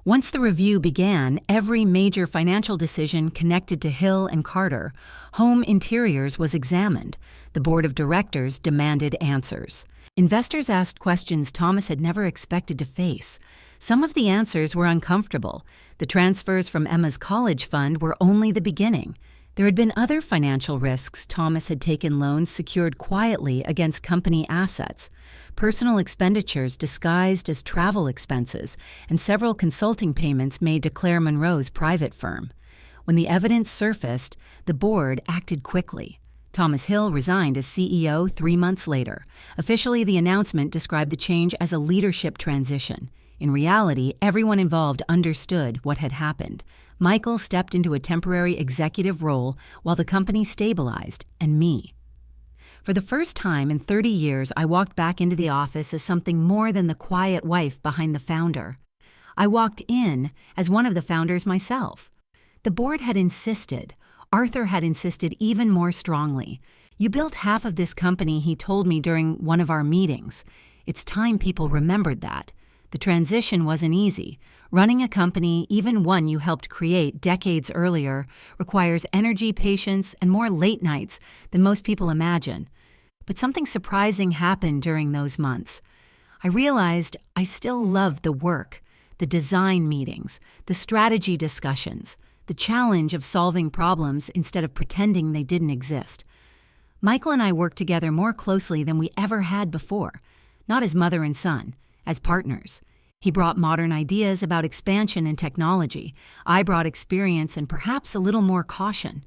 Once the review began, every major financial decision connected to Hill and Carter, Home Interiors, was examined. The board of directors demanded answers. Investors asked questions Thomas had never expected to face. Some of the answers were uncomfortable. The transfers from Emma's college fund were only the beginning. There had been other financial risks. Thomas had taken loans secured quietly against company assets, personal expenditures disguised as travel expenses, and several consulting payments made to Claire Monroe's private firm. When the evidence surfaced, the board acted quickly. Thomas Hill resigned as CEO 3 months later. Officially, the announcement described the change as a leadership transition. In reality, everyone involved understood what had happened. Michael stepped into a temporary executive role while the company stabilized, and me. For the first time in 30 years, I walked back into the office as something more than the quiet wife behind the founder. I walked in as one of the founders myself. The board had insisted. Arthur had insisted even more strongly. "You built half of this company," he told me during one of our meetings. It's time people remembered that. The transition wasn't easy. Running a company, even one you helped create decades earlier, requires energy, patience, and more late nights than most people imagine. But something surprising happened during those months. I realized I still loved the work, the design meetings, the strategy discussions, the challenge of solving problems instead of pretending they didn't exist. Michael and I worked together more closely than we ever had before, not as mother and son, as partners. He brought modern ideas about expansion and technology. I brought experience and perhaps a little more caution.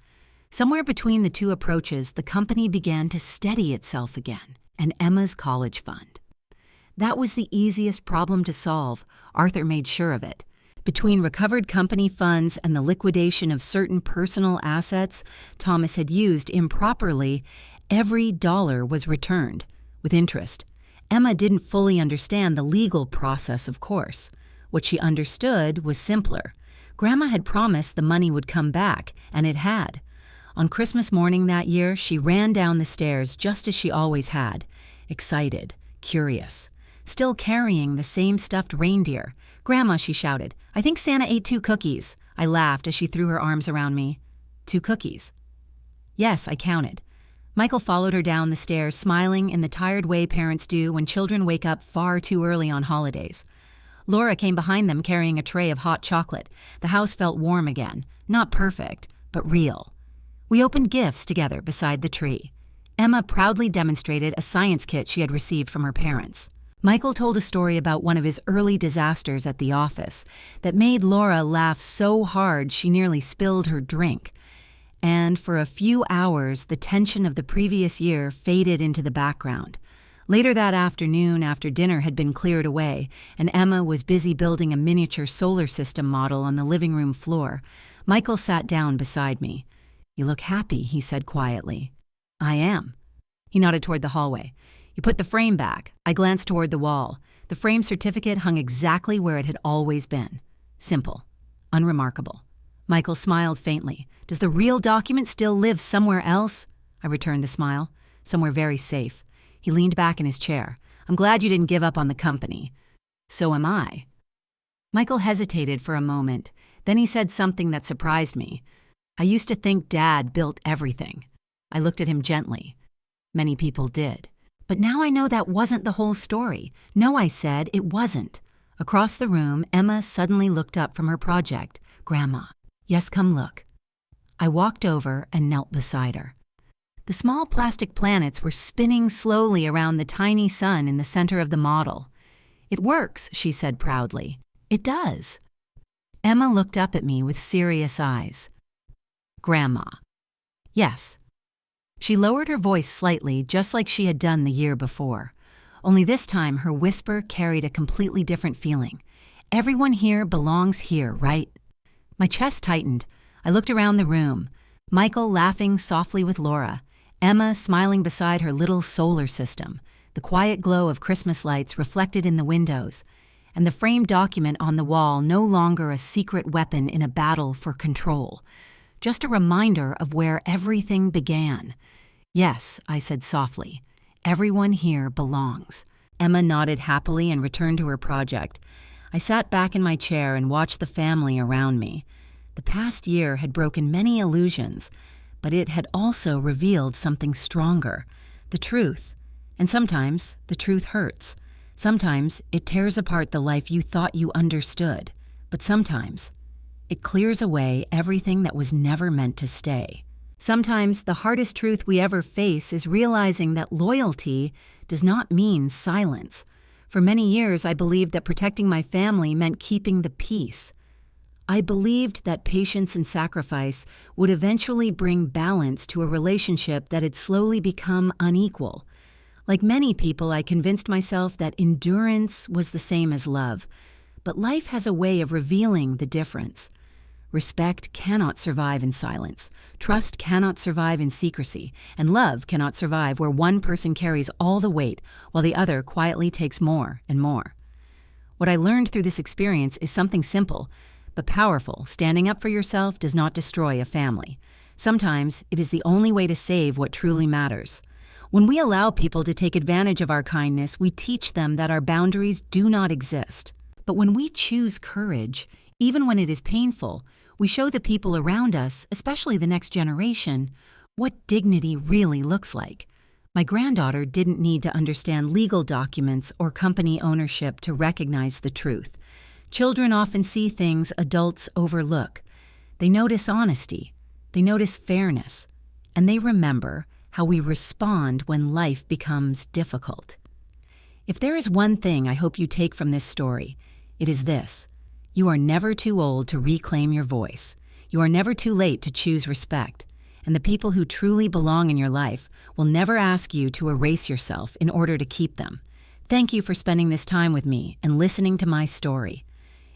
Somewhere between the two approaches, the company began to steady itself again, and Emma's college fund. That was the easiest problem to solve. Arthur made sure of it. Between recovered company funds and the liquidation of certain personal assets Thomas had used improperly, every dollar was returned, with interest. Emma didn't fully understand the legal process, of course. What she understood was simpler. Grandma had promised the money would come back, and it had. On Christmas morning that year, she ran down the stairs just as she always had, excited, curious, still carrying the same stuffed reindeer. "Grandma," she shouted, "I think Santa ate 2 cookies." I laughed as she threw her arms around me. 2 cookies? Yes, I counted. Michael followed her down the stairs, smiling in the tired way parents do when children wake up far too early on holidays. Laura came behind them carrying a tray of hot chocolate. The house felt warm again. Not perfect, but real. We opened gifts together beside the tree. Emma proudly demonstrated a science kit she had received from her parents. Michael told a story about one of his early disasters at the office that made Laura laugh so hard she nearly spilled her drink. And for a few hours, the tension of the previous year faded into the background. Later that afternoon, after dinner had been cleared away, and Emma was busy building a miniature solar system model on the living room floor, Michael sat down beside me. "You look happy," he said quietly. "I am." He nodded toward the hallway. "You put the frame back." I glanced toward the wall. The frame certificate hung exactly where it had always been. Simple. Unremarkable. Michael smiled faintly. "Does the real document still live somewhere else?" I returned the smile. "Somewhere very safe." He leaned back in his chair. "I'm glad you didn't give up on the company." "So am I." Michael hesitated for a moment. Then he said something that surprised me. "I used to think Dad built everything." I looked at him gently. "Many people did. But now I know that wasn't the whole story." "No," I said, "it wasn't." Across the room, Emma suddenly looked up from her project. "Grandma." "Yes, come look." I walked over and knelt beside her. The small plastic planets were spinning slowly around the tiny sun in the center of the model. "It works," she said proudly. "It does." Emma looked up at me with serious eyes. "Grandma." "Yes." She lowered her voice slightly, just like she had done the year before. Only this time, her whisper carried a completely different feeling. "Everyone here belongs here, right?" My chest tightened. I looked around the room. Michael laughing softly with Laura. Emma smiling beside her little solar system. The quiet glow of Christmas lights reflected in the windows. And the framed document on the wall no longer a secret weapon in a battle for control. Just a reminder of where everything began. "Yes," I said softly. "Everyone here belongs." Emma nodded happily and returned to her project. I sat back in my chair and watched the family around me. The past year had broken many illusions, but it had also revealed something stronger, the truth. And sometimes the truth hurts. Sometimes it tears apart the life you thought you understood. But sometimes it clears away everything that was never meant to stay. Sometimes the hardest truth we ever face is realizing that loyalty does not mean silence. For many years, I believed that protecting my family meant keeping the peace. I believed that patience and sacrifice would eventually bring balance to a relationship that had slowly become unequal. Like many people, I convinced myself that endurance was the same as love. But life has a way of revealing the difference. Respect cannot survive in silence. Trust cannot survive in secrecy. And love cannot survive where one person carries all the weight while the other quietly takes more and more. What I learned through this experience is something simple but powerful. Standing up for yourself does not destroy a family. Sometimes it is the only way to save what truly matters. When we allow people to take advantage of our kindness, we teach them that our boundaries do not exist. But when we choose courage, even when it is painful, we show the people around us, especially the next generation, what dignity really looks like. My granddaughter didn't need to understand legal documents or company ownership to recognize the truth. Children often see things adults overlook. They notice honesty, they notice fairness, and they remember how we respond when life becomes difficult. If there is one thing I hope you take from this story, it is this: you are never too old to reclaim your voice. You are never too late to choose respect. And the people who truly belong in your life will never ask you to erase yourself in order to keep them. Thank you for spending this time with me and listening to my story.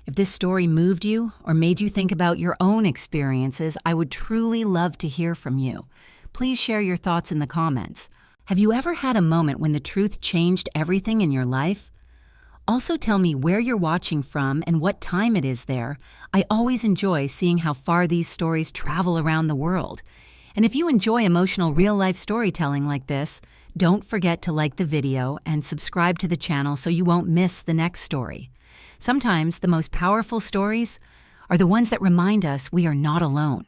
If this story moved you or made you think about your own experiences, I would truly love to hear from you. Please share your thoughts in the comments. Have you ever had a moment when the truth changed everything in your life? Also tell me where you're watching from and what time it is there. I always enjoy seeing how far these stories travel around the world. And if you enjoy emotional real-life storytelling like this, don't forget to like the video and subscribe to the channel so you won't miss the next story. Sometimes the most powerful stories are the ones that remind us we are not alone.